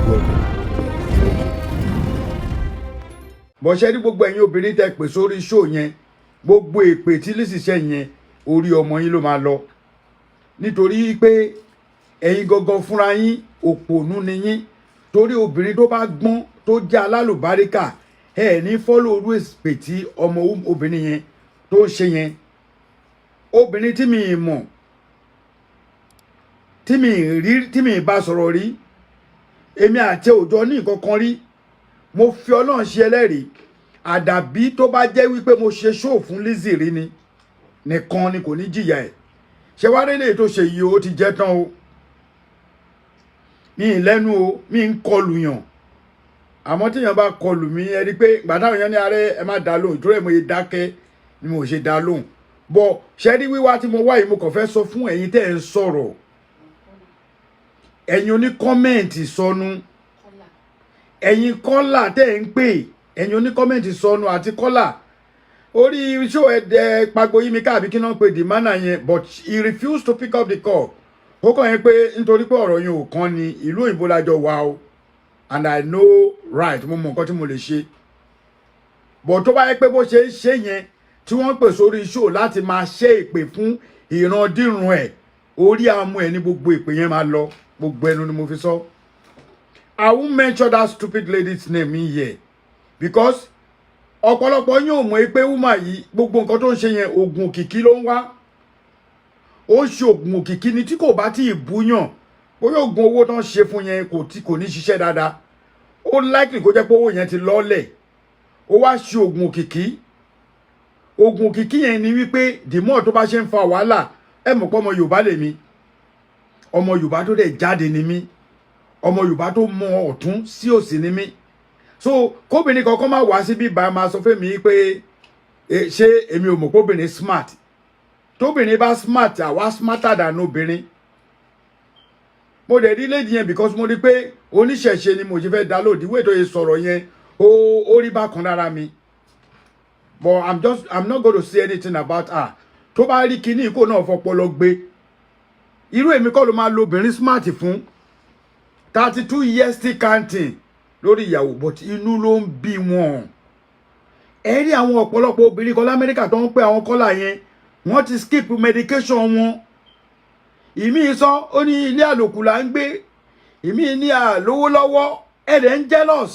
welcome. bó ṣe rí gbogbo ẹ̀yin obìnrin tẹ́ pè sórí show yẹn gbogbo èpè tí Lizzy ṣe yẹn orí ọmọ yín ló máa lọ nítorí pé ẹ̀yin gangan fúnra yín òpònú ni yín torí obìnrin tó bá gbọ́n tó jẹ́ alálùbáríkà ẹ ní fọ́lọ́ orú èpè tí ọmọ obìnrin yẹn tó ń ṣe yẹn obìnrin tí mi mọ̀ tí mi bá sọ̀rọ̀ rí èmi àti òjò ní nǹkan kan rí mo fi Ọlọ́run ṣe ẹlẹ́rìí àdàbí tó bá jẹ́ wípé mo ṣe show fún Lizzy rí ni nìkan ni kò ní jìyà ẹ̀ ṣe wá rélé tó ṣe yìí ó ti jẹ́ tán o mi ì lẹ́nu o mi ń kọlù yàn àmọ́ tíyàn bá kọlù mí ẹ rí pé gbàdáwọn yẹn ní Aare ẹ má dá lóhùn ìtúrò ẹ̀ mo yẹ dákẹ́ ni mo ṣe dá lóhùn bọ̀ ṣe rí wíwá tí mo wá yìí mo kàn fẹ́ sọ fún ẹ̀yin tẹ́ ẹ̀ ń sọ̀rọ̀ ẹ̀yin oní kọ́mẹ̀ǹtì sọnù ẹ̀yin kọ́là tẹ́ ẹ̀ ń pè ẹ̀yin oní kọ́mẹ̀ǹtì sọnù àti kọ́là orí iṣẹ́ ẹ̀dẹ̀ pagbo yí mi káàbí kí náà pé the man yẹn but he refused to pick up the call ó kàn yẹn pé nítorí pé ọ̀rọ̀ yẹn ò kàn ní ìlú òyìnbó lájọ wà o and I know right mo mọ nǹkan tí mo lè ṣe but tó bá yẹ pé bó ṣe ń ṣe yẹn tí wọ́n pè sórí show láti máa ṣe ìpè fún ìrandíran ẹ̀ orí amú ẹ̀ ní gbogbo ìpè yẹn máa lọ gbogbo ẹnu ni mo fi sọ I won't mention that stupid lady's name in here because ọ̀pọ̀lọpọ̀ yín ò mọ̀ pé woman yìí gbogbo nǹkan tó ń ṣe yẹn oògùn òkìkí ló ń wá ó ń ṣe oògùn òkìkí ni tí kò bá tí ì búyàn bóyá oògùn owó tó ń ṣe fún yẹn kò ní ṣiṣẹ́ dáadáa ó likely kó jẹ́ pé owó yẹn ti lọ́lẹ̀ ó wá ṣe oògùn òkìkí yẹn ni wípé the more tó bá ṣe ń fa wàhálà ẹ mọ̀ pé ọmọ Yorùbá lèmi ọmọ Yorùbá tó dẹ̀ jáde ni mí ọmọ Yorùbá tó mọ ọ̀tún sí òsì ni mí so kóbìnrin kankan máa wá síbí bá máa sọ fún mi pé ṣé èmi ò mọ̀ kóbìnrin smart tóbìnrin bá smart àwa smarter than obìnrin mo dẹ̀ rí lady yẹn because mo rí pé oníṣẹ̀ṣe ni mo ṣe fẹ́ dá lòdì wéètò yẹn sọ̀rọ̀ yẹn ó rí bákan lára mi but I'm not going to say anything about her tó bá rí kinní kó náà fọpọlọ gbé irú èmi kọ́ ló máa lo obìnrin smart fún 32 years still counting lórí ìyàwó but inú ló ń bí wọn ẹ rí àwọn ọ̀pọ̀lọpọ̀ obìnrin kan l'Amẹ́ríkà tó ń pè àwọn kọ́là yẹn wọ́n ti skip medication wọn ìmí sọ ó ní ilé àlòkù là ń gbé ìmí ní àlówó lọ́wọ́ ẹ̀dẹ̀ ń jealous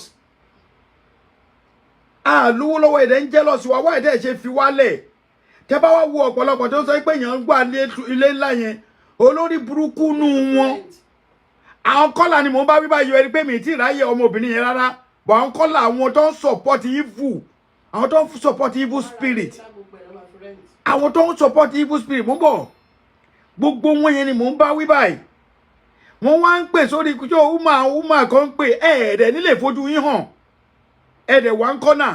àlówó lọ́wọ́ ẹ̀dẹ̀ ń jealous wà wá ẹ̀dẹ̀ ṣe fi wálẹ̀ tẹ́ bá wá wo ọ̀pọ̀lọpọ̀ tó sọ pé èèyàn ń gbà ilé ńlá yẹn olórí burúkú nù wọn àwọn kọ́là ni mò ń bá wí báyìí ẹni pé mi ti ráyè ọmọbìnrin yẹn rárá but àwọn kọ́là àwọn tó ń support evil àwọn tó ń support evil spirit àwọn tó ń support evil spirit mò ń bọ̀ gbogbo wọn yẹn ni mò ń bá wí báyìí wọ́n wá ń pè sórí kújọ́ woman kan ń pè ẹ̀ẹ́dẹ̀ nílé fojú yín hàn ẹ̀ẹ́dẹ̀ wá ń kọ́nà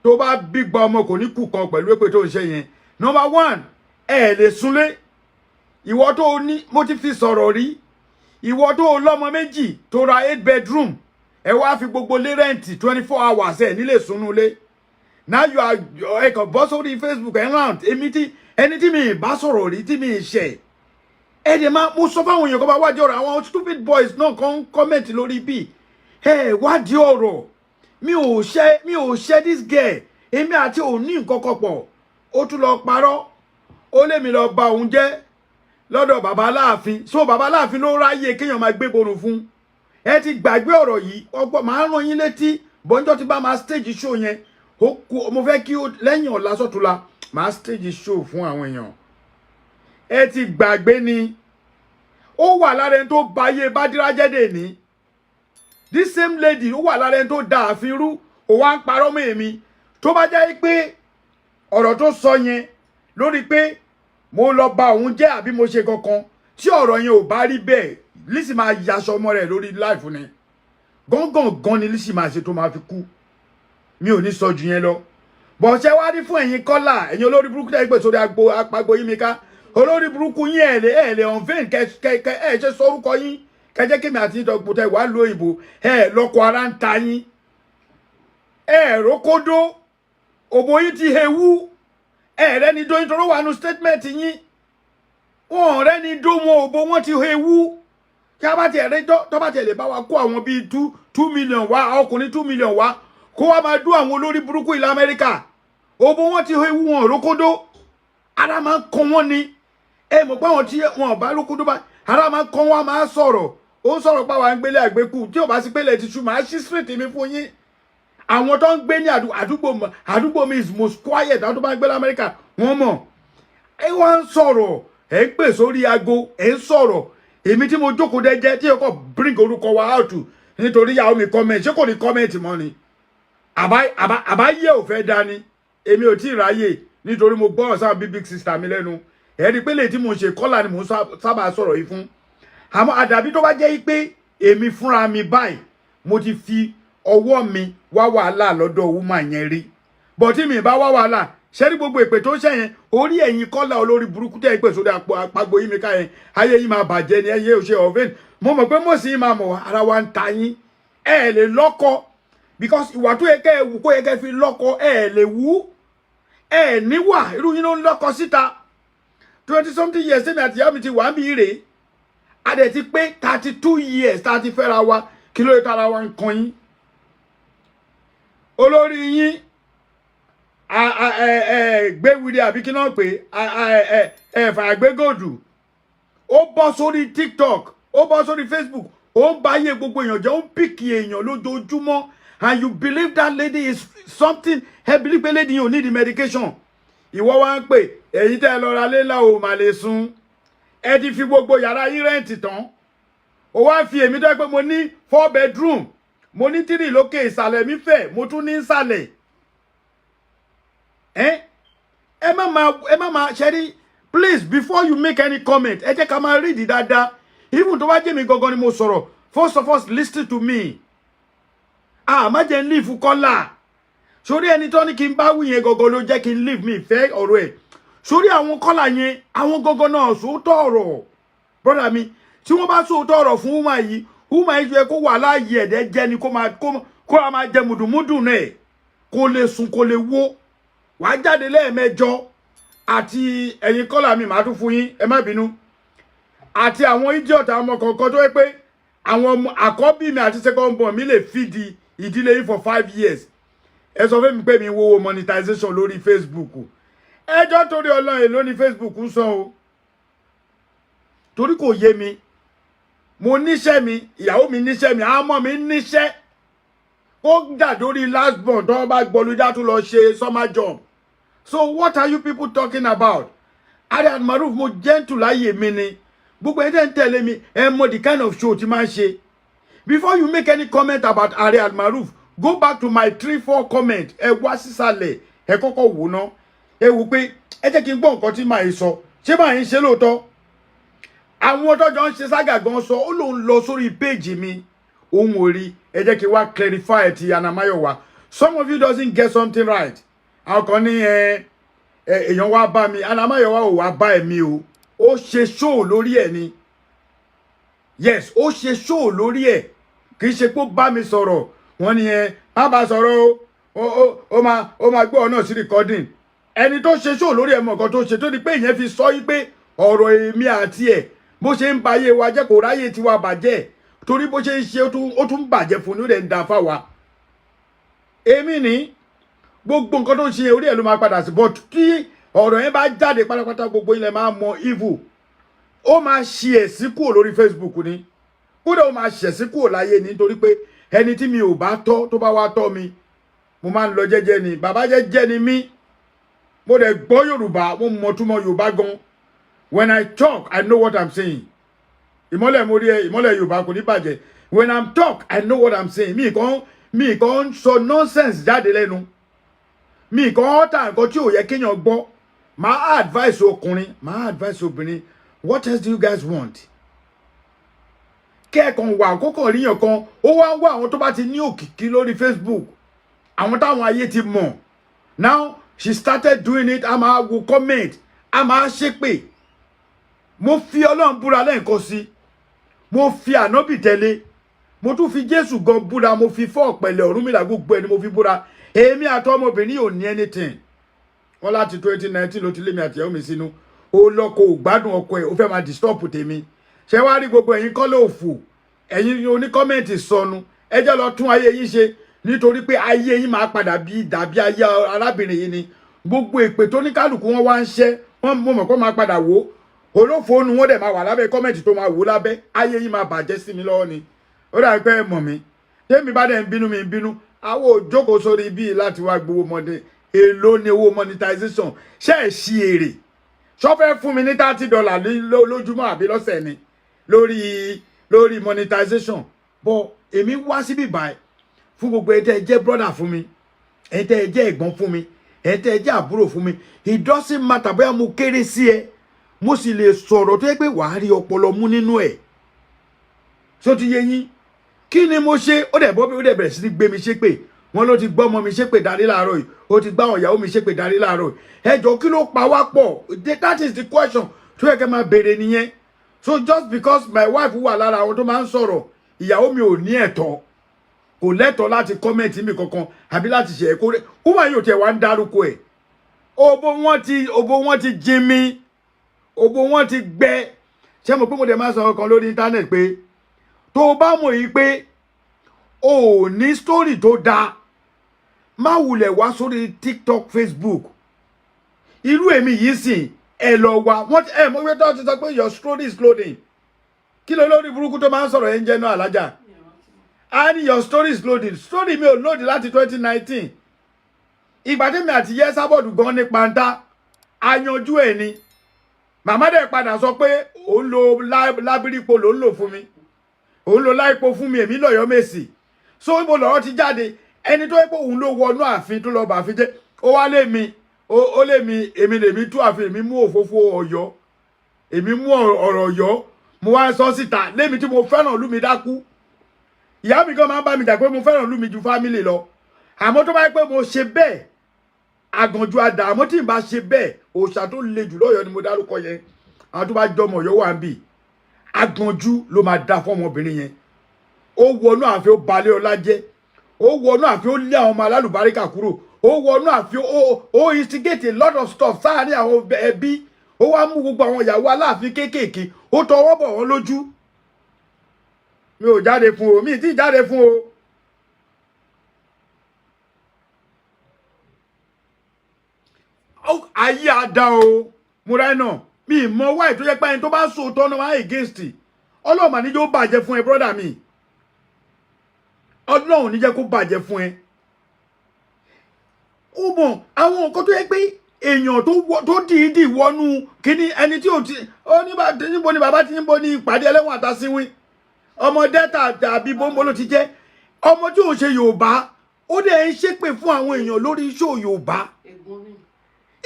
tó bá bí gba ọmọ kò ní kù kan pẹ̀lú èpè tó ń ṣe yẹn number one lè súnlé ìwọ tó ní mo ti fi sọ̀rọ̀ rí ìwọ tó lọ́mọ méjì tó ra 8 bedroom ẹ wá fi gbogbo lé rẹ́ǹtì 24 hours ẹ nílé súnúlé now you are ẹ kàn bọ́ sórí Facebook ẹ̀ round ẹni tí mi bá sọ̀rọ̀ rí tí mi ṣẹ̀ ẹ dẹ̀ máa mo sọ fáwọn èèyàn kan bá wádìí ọ̀rọ̀ àwọn stupid boys náà kan comment lórí bí ẹ wádìí ọ̀rọ̀ mi ò ṣe this girl èmi àti òun ní nǹkan kan pọ̀ ó tún lọ parọ́ ó lé mi lọ bà òun jẹ́ lọ́dọ̀ bàbá aláàfin so bàbá aláàfin ló ráyè kéèyàn máa gbé borun fún ẹ ti gbàgbé ọ̀rọ̀ yìí ọgbọ́n máa rán yín létí bọ́njọ́ ti bá máa stage show yẹn mo fẹ́ kí lẹ́yìn ọ̀la sọ́túnla máa stage show fún àwọn èèyàn ẹ ti gbàgbé ni ó wà lára ẹni tó báyé Bádírá jẹ́dẹ̀ ní this same lady ó wà lára ẹni tó da ààfin rú ó wá ń parọ́ mọ́ èmi tó bá jẹ́ pé ọ̀rọ̀ tó sọ yẹn lórí pé mo lọ bà òun jẹ́ àbí mo ṣe kankan tí ọ̀rọ̀ yẹn ò bá rí bẹ́ẹ̀ Lizzy máa yaṣọ ọmọ rẹ̀ lórí life ni gángan ni Lizzy máa ṣe tó máa fi kú mi ò ní sọ jù yẹn lọ bọ̀ ṣe wá rí fún ẹ̀yin kọ́là ẹ̀yin olórí burúkú tẹ́ pé sórí apagbo yín mi ká olórí burúkú yín ẹ̀ lè unveil kẹ ṣe sórúkọ yín kẹjẹ́ kémi àti ìdọ̀gbò tẹ́ wà ló ìbò lọ́kọ̀ ara ń ta yín rókódó òbò yín ti hewu rẹ́ni dó nítorí wà nù statement yín wọn rẹ́ni dó wọn òbò wọn ti hewu kí a bá tiẹ̀ rí tó bá tiẹ̀ lè bá wa kó àwọn bíi 2 million wá ọkùnrin 2 million wá kó wá máa dún àwọn olórí burúkú ilẹ̀ Amẹ́ríkà òbó wọn ti ewu wọn rókódó ara máa ń kan wọn ni mọ̀ pé àwọn tí wọn bá rókódó bá ara máa ń kan wọn máa sọ̀rọ̀ ó ń sọ̀rọ̀ pé àwọn gbélé àgbékù tí ò bá sí pélé ti ṣú máa ṣí street mi fún yín àwọn tó ń gbé ní àdúgbò mi is most quiet àwọn tó bá ń gbé l'Amẹ́ríkà wọ́n mọ̀ wọ́n ń sọ̀rọ̀ ń pè sórí aago ń sọ̀rọ̀ èmi tí mo jókòó dẹ́jẹ́ tí ọkọ̀ bring orúkọ wa out nítorí ìyàwó mi comment ṣé kò ní comment mọ́ ni àbáyé ò fẹ́ dání èmi ò tí ì ráyè nítorí mo gbọ́ ọ̀sán big sister mi lẹ́nu ẹ̀rí pé lè tí mo ṣe kọ́là ni mo sábà sọ̀rọ̀ yìí fún àmọ́ àdàbí tó bá jẹ́ pé èmi fúnra mi báyìí mo ti fi ọwọ́ mi wá wàhálà lọ́dọ̀ woman yẹn rí bọ̀ tí mi bá wá wàhálà ṣẹ́rí gbogbo èpè tó ń ṣẹ̀yẹn orí ẹ̀yìn kọ́là olórí burúkú tẹ́ ìpè sórí àpagbo yìí mi ká yẹn ayé yìí máa bàjẹ́ ni ẹ̀yẹ òṣè ọ̀vẹ́n mo mọ̀ pé mo sì máa mọ̀ ara wa ń ta yín ẹ̀ lè lọ́kọ because ìwà tó yẹ kẹ́ ẹ wù kó yẹ kẹ́ fi lọ́kọ ẹ̀ lè wù ẹ̀ níwà irú yín ló ń lọ́kọ síta 20-something years tẹ́mi àti ìyá mi ti wà ń bí rèé a dẹ̀ ti pé 32 years tá a ti fẹ́ra wa kí ló yẹ tára wa ń kan yín olórí yín gbéwìrì àbí kí náà pé fàgbégòdù ó bọ́ sórí TikTok ó bọ́ sórí Facebook ó ń báyé gbogbo èèyàn jẹ́ ó ń pìkì èèyàn lójoojúmọ́ and you believe that lady is something ẹ believe pé lady yìí ò need the medication ìwọ wá ń pè èyí tẹ́ ẹ lọ ra léla ò mà lè sùn ẹ ti fi gbogbo yàrá yín rẹ́ǹtì tán ó wá fi èmi tó pé mo ní 4 bedroom mo ní 3 lókè ìsàlẹ̀ mi fẹ̀ mo tún ní ìsàlẹ̀ ẹ má máa ṣẹ́rí please before you make any comment ẹ jẹ́ ká máa read dáadáa even tó bá jẹ́ mi gangan ni mo sọ̀rọ̀ first of all listen to me má jẹ́ ń leave kọ́là sórí ẹni tó ní kí n bá wí yẹn gangan ló jẹ́ kí n leave mi fẹ́ ọ̀rọ̀ ẹ̀ sórí àwọn kọ́là yẹn àwọn gangan náà sóòótọ́ ọ̀rọ̀ brother mi tí wọ́n bá sóòótọ́ ọ̀rọ̀ fún woman yìí jẹ́ kó wà láàyè ẹ̀dẹ́ jẹ́ ni kó máa jẹ mùdùmùdù náà kó lè sùn kó lè wó wàá jáde lẹ́ẹ̀mẹjọ àti ẹ̀yin kọ́là mi màá tún fún yín ẹ má bínú àti àwọn idiot àwọn ọmọ kọ̀ọ̀kan tó yẹ pé àwọn àkọ́bí mi àti second born mi lè fìdí ìdílé yìí for 5 years ẹ sọ fún mi pé mi wo monetization lórí Facebook ẹjọ́ torí Ọlọ́run èlò ní Facebook ń san o torí kò yé mi mo níṣẹ́ mi ìyàwó mi níṣẹ́ mi àwọn ọmọ mi níṣẹ́ ó dà lórí last born tó bá gbọ́lúdá tó lọ ṣe summer job so what are you people talking about Aare Almaarof mo gentle láyé mi ni gbogbo ẹ̀ ń tẹ̀lé mi ẹ mọ̀ the kind of show tí máa ń ṣe before you make any comment about Aare Almaarof go back to my 3-4 comment ẹ wá sísàlẹ̀ ẹ kọ́kọ́ wò ná ẹ wò pé ẹ jẹ́ kí n gbọ́ nǹkan tí màá sọ ṣé màá ń ṣe lóòótọ́ àwọn tọ́jọ́ ń ṣe ságà gan sọ ó lòun lọ sórí péèjì mi ohun orí ẹ jẹ́ kí n wá clarify ti Anamayowa some of you doesn't get something right àwọn kan ní èèyàn wá bá mi Anamayowa ò wá bá ẹ̀mí o ó ṣe show lórí ẹ̀ ni yes ó ṣe show lórí ẹ̀ kì í ṣe pé ó bá mi sọ̀rọ̀ wọ́n ní má bá sọ̀rọ̀ ó máa gbọ́ ọ náà sí recording ẹni tó ṣe show lórí ẹ̀ mọ̀ nǹkan tó ṣe tó di pé ìyẹn fi sọ yí pé ọ̀rọ̀ èmi àti ẹ̀ bó ṣe ń ba ayé wa jẹ́ kò ráyè tiwa bàjẹ́ torí bó ṣe ń ṣe ó tún bàjẹ́ fún ní rẹ̀ ń da fáwa èmi ní gbogbo nǹkan tó ń ṣe orí ẹ̀ ló máa padà sí but kí ọ̀rọ̀ yẹn bá jáde pátápátá gbogbo ilẹ̀ máa mọ evil ó máa ṣe ẹ̀sìn kúrò lórí Facebook ni kódà ó máa ṣẹ̀sìn kúrò láyé ni nítorí pé ẹni tí mi ò bá tọ́ tó bá wá tọ́ mi mo máa ń lọ jẹ́jẹ́ ni bàbá jẹ́jẹ́ ni mí mo dẹ̀ gbọ́ Yorùbá mo mọ̀ túmọ̀ Yorùbá gan when I talk I know what I'm saying ìmọ́lẹ̀ mo rí ẹ ìmọ́lẹ̀ Yorùbá kò ní bàjẹ́ when I'm talk I know what I'm saying mi kàn sọ nonsense jáde lẹ́nu mi kàn ọ̀tá nǹkan tí ò yẹ kéèyàn gbọ́ máa advice ọkùnrin máa advice obìnrin what else do you guys want kẹ́ẹ̀kan wà àkókò ríyàn kan ó wá ń wá àwọn tó bá ti ní òkìkí lórí Facebook àwọn táwọn ayé ti mọ̀ now she started doing it a máa wo comment a máa ṣépè mo fi Ọlọ́run búra lẹ́ǹkan sí mo fi ànábì tẹ̀lé mo tún fi Jésù gan búra mo fi fọ́ ọ̀pẹ̀lẹ̀ Ọ̀rúnmìlà gbogbo ẹni mo fi búra èmi àti ọmọbìnrin ò ní anything wọn láti 2019 ló ti lé mi àti ẹ̀hún mi sínú ó lọ́kọ̀ ò gbádùn ọkọ ẹ̀ ó fẹ́ máa disturb tèmi ṣé wá rí gbogbo ẹ̀yin kọ́ ló fò ẹ̀yin oní kọ́mẹ̀ntì sọnù ẹ jẹ́ lọ tún ayé yín ṣe nítorí pé ayé yín máa padà bí dàbí ayé arábìnrin yìí ni gbogbo èpè tó ní kálukú wọn wá ń ṣẹ́ wọ́n mọ̀ kó máa padà wò olófòónù wọn dẹ̀ máa wà lábẹ́ kọ́mẹ̀ntì tó máa wò lábẹ́ ayé yín máa bàjẹ́ sí mi lọ́wọ́ ni ó dàbí pé ẹ mọ̀ mí tèmi bá dẹ̀ ń bínú mi ń bínú àwọn òjókòó sórí bíi láti wá gbowó mọ́dé èló ni owó monetization ṣe é ṣí èrè ṣọ́fẹ́ fún mi ní $30 lójúmọ́ àbí lọ́sẹ̀ ni lórí monetization bọ́ èmi wá síbí báyìí fún gbogbo ẹ̀ tẹ́ ẹ jẹ́ brother fún mi ẹ̀ tẹ́ ẹ jẹ́ ẹ̀gbọ́n fún mi ẹ̀ tẹ́ ẹ jẹ́ àbúrò fún mi it doesn't matter bóyá mo kéré sí ẹ mo sì lè sọ̀rọ̀ tó yẹ pé wàá rí ọpọlọ mú nínú ẹ̀ ṣó ti yé yín kí ni mo ṣe ó dẹ̀ bọ́ bí ó dẹ̀ bẹ̀rẹ̀ sí ní gbé mi ṣépè wọn ló ti gbọ́ ọmọ mi ṣépè darí láàárọ̀ yìí ó ti gbá àwọn ìyàwó mi ṣépè darí láàárọ̀ yìí ẹjọ́ kí ló pa wá pọ̀ that is the question tó yẹ kẹ́ máa béèrè nìyẹn so just because my wife wà lára àwọn tó máa ń sọ̀rọ̀ ìyàwó mi ò ní ẹ̀tọ́ kò lẹ́tọ̀ọ́ láti kọ́mẹ̀ntì mi kankan àbí láti ṣe ẹ̀kọ́ rẹ̀ ó wà yóò tẹ̀ wá ń dárúkọ ẹ̀ òbò wọn ti jí mi òbò wọn ti gbẹ ṣé mo pé mo dẹ̀ máa sọ ọkàn lórí íńtánẹ̀tì pé tó o bá mọ̀ yìí pé o ò ní story tó dáa má wulẹ̀ wá sórí TikTok Facebook irú èmi yìí sìn ẹ lọ wá wọ́n ti mo gbé tó ti sọ pé your story is loading kí ló lórí burúkú tó máa ń sọ̀rọ̀ ẹ̀ ń jẹ́ náà alájà a ní your story is loading story mi ò load láti 2019 ìgbà tí mi àti yẹ sábọ̀dù gan ní pàǹtá ayanjú ẹ̀ ni màmá dẹ̀ padà sọ pé òun lo lábírípo ló ń lò fún mi òun lo láìpo fún mi èmi lọ́yọ́ mèsì so ibo lọ́rọ̀ ti jáde ẹni tó yẹ pé òun ló wọnú ààfin tó lọ bàfin jẹ́ ó wá lé mi ó lé mi èmi lèmi tú ààfin èmi mú òfófó Ọ̀yọ́ èmi mú ọ̀rọ̀ Ọ̀yọ́ mo wá sọ síta lémi tí mo fẹ́ràn lumi dákú ìyá mi gan máa ń bá mi jà pé mo fẹ́ràn lumi ju fámìlì lọ àmọ́ tó bá yẹ pé mo ṣe bẹ́ẹ̀ àgànjú àdá àmọ́ tí n bá ṣe bẹ́ẹ̀ òòṣà tó le jù lọ́yọ́ ni mo dárúkọ yẹn àwọn tó bá jọmọ Ọ̀yọ́ wà ń bì àgànjú ló máa dá fún ọmọbìnrin yẹn ó wọnú ààfin ó balẹ̀ ọlá jẹ́ ó wọnú ààfin ó lé àwọn ọmọ alálùbáríkà kúrò ó wọnú ààfin ó instigate a lot of stuff sáàárín àwọn ẹbí ó wá mú gbogbo àwọn ìyàwó aláàfin kéékèèké ó tọwọ́ bọ̀ wọ́n lójú mi ò jáde fún o mi ì tí jáde fún o ayé àdá o múra náà mi ì mọ wáì tó yẹ pé ẹni tó bá sòótọ́ náà wá against ọlọ́run níjẹ́ ó bàjẹ́ fún ẹ brother mi ọlọ́run níjẹ́ kó bàjẹ́ fún ẹ ó mọ̀ àwọn nǹkan tó yẹ pé èèyàn tó dìídì wọnú kíní ẹni tí ò ti ó níbo ni bàbá ti ń bọ ní ìpàdé ẹlẹ́wọ̀n àtàsíwín ọmọ dẹ́ta àbí bọ́ńbọ́ ló ti jẹ́ ọmọ tí ò ṣe Yorùbá ó dẹ̀ ń ṣépè fún àwọn èèyàn lórí iṣẹ́ Yorùbá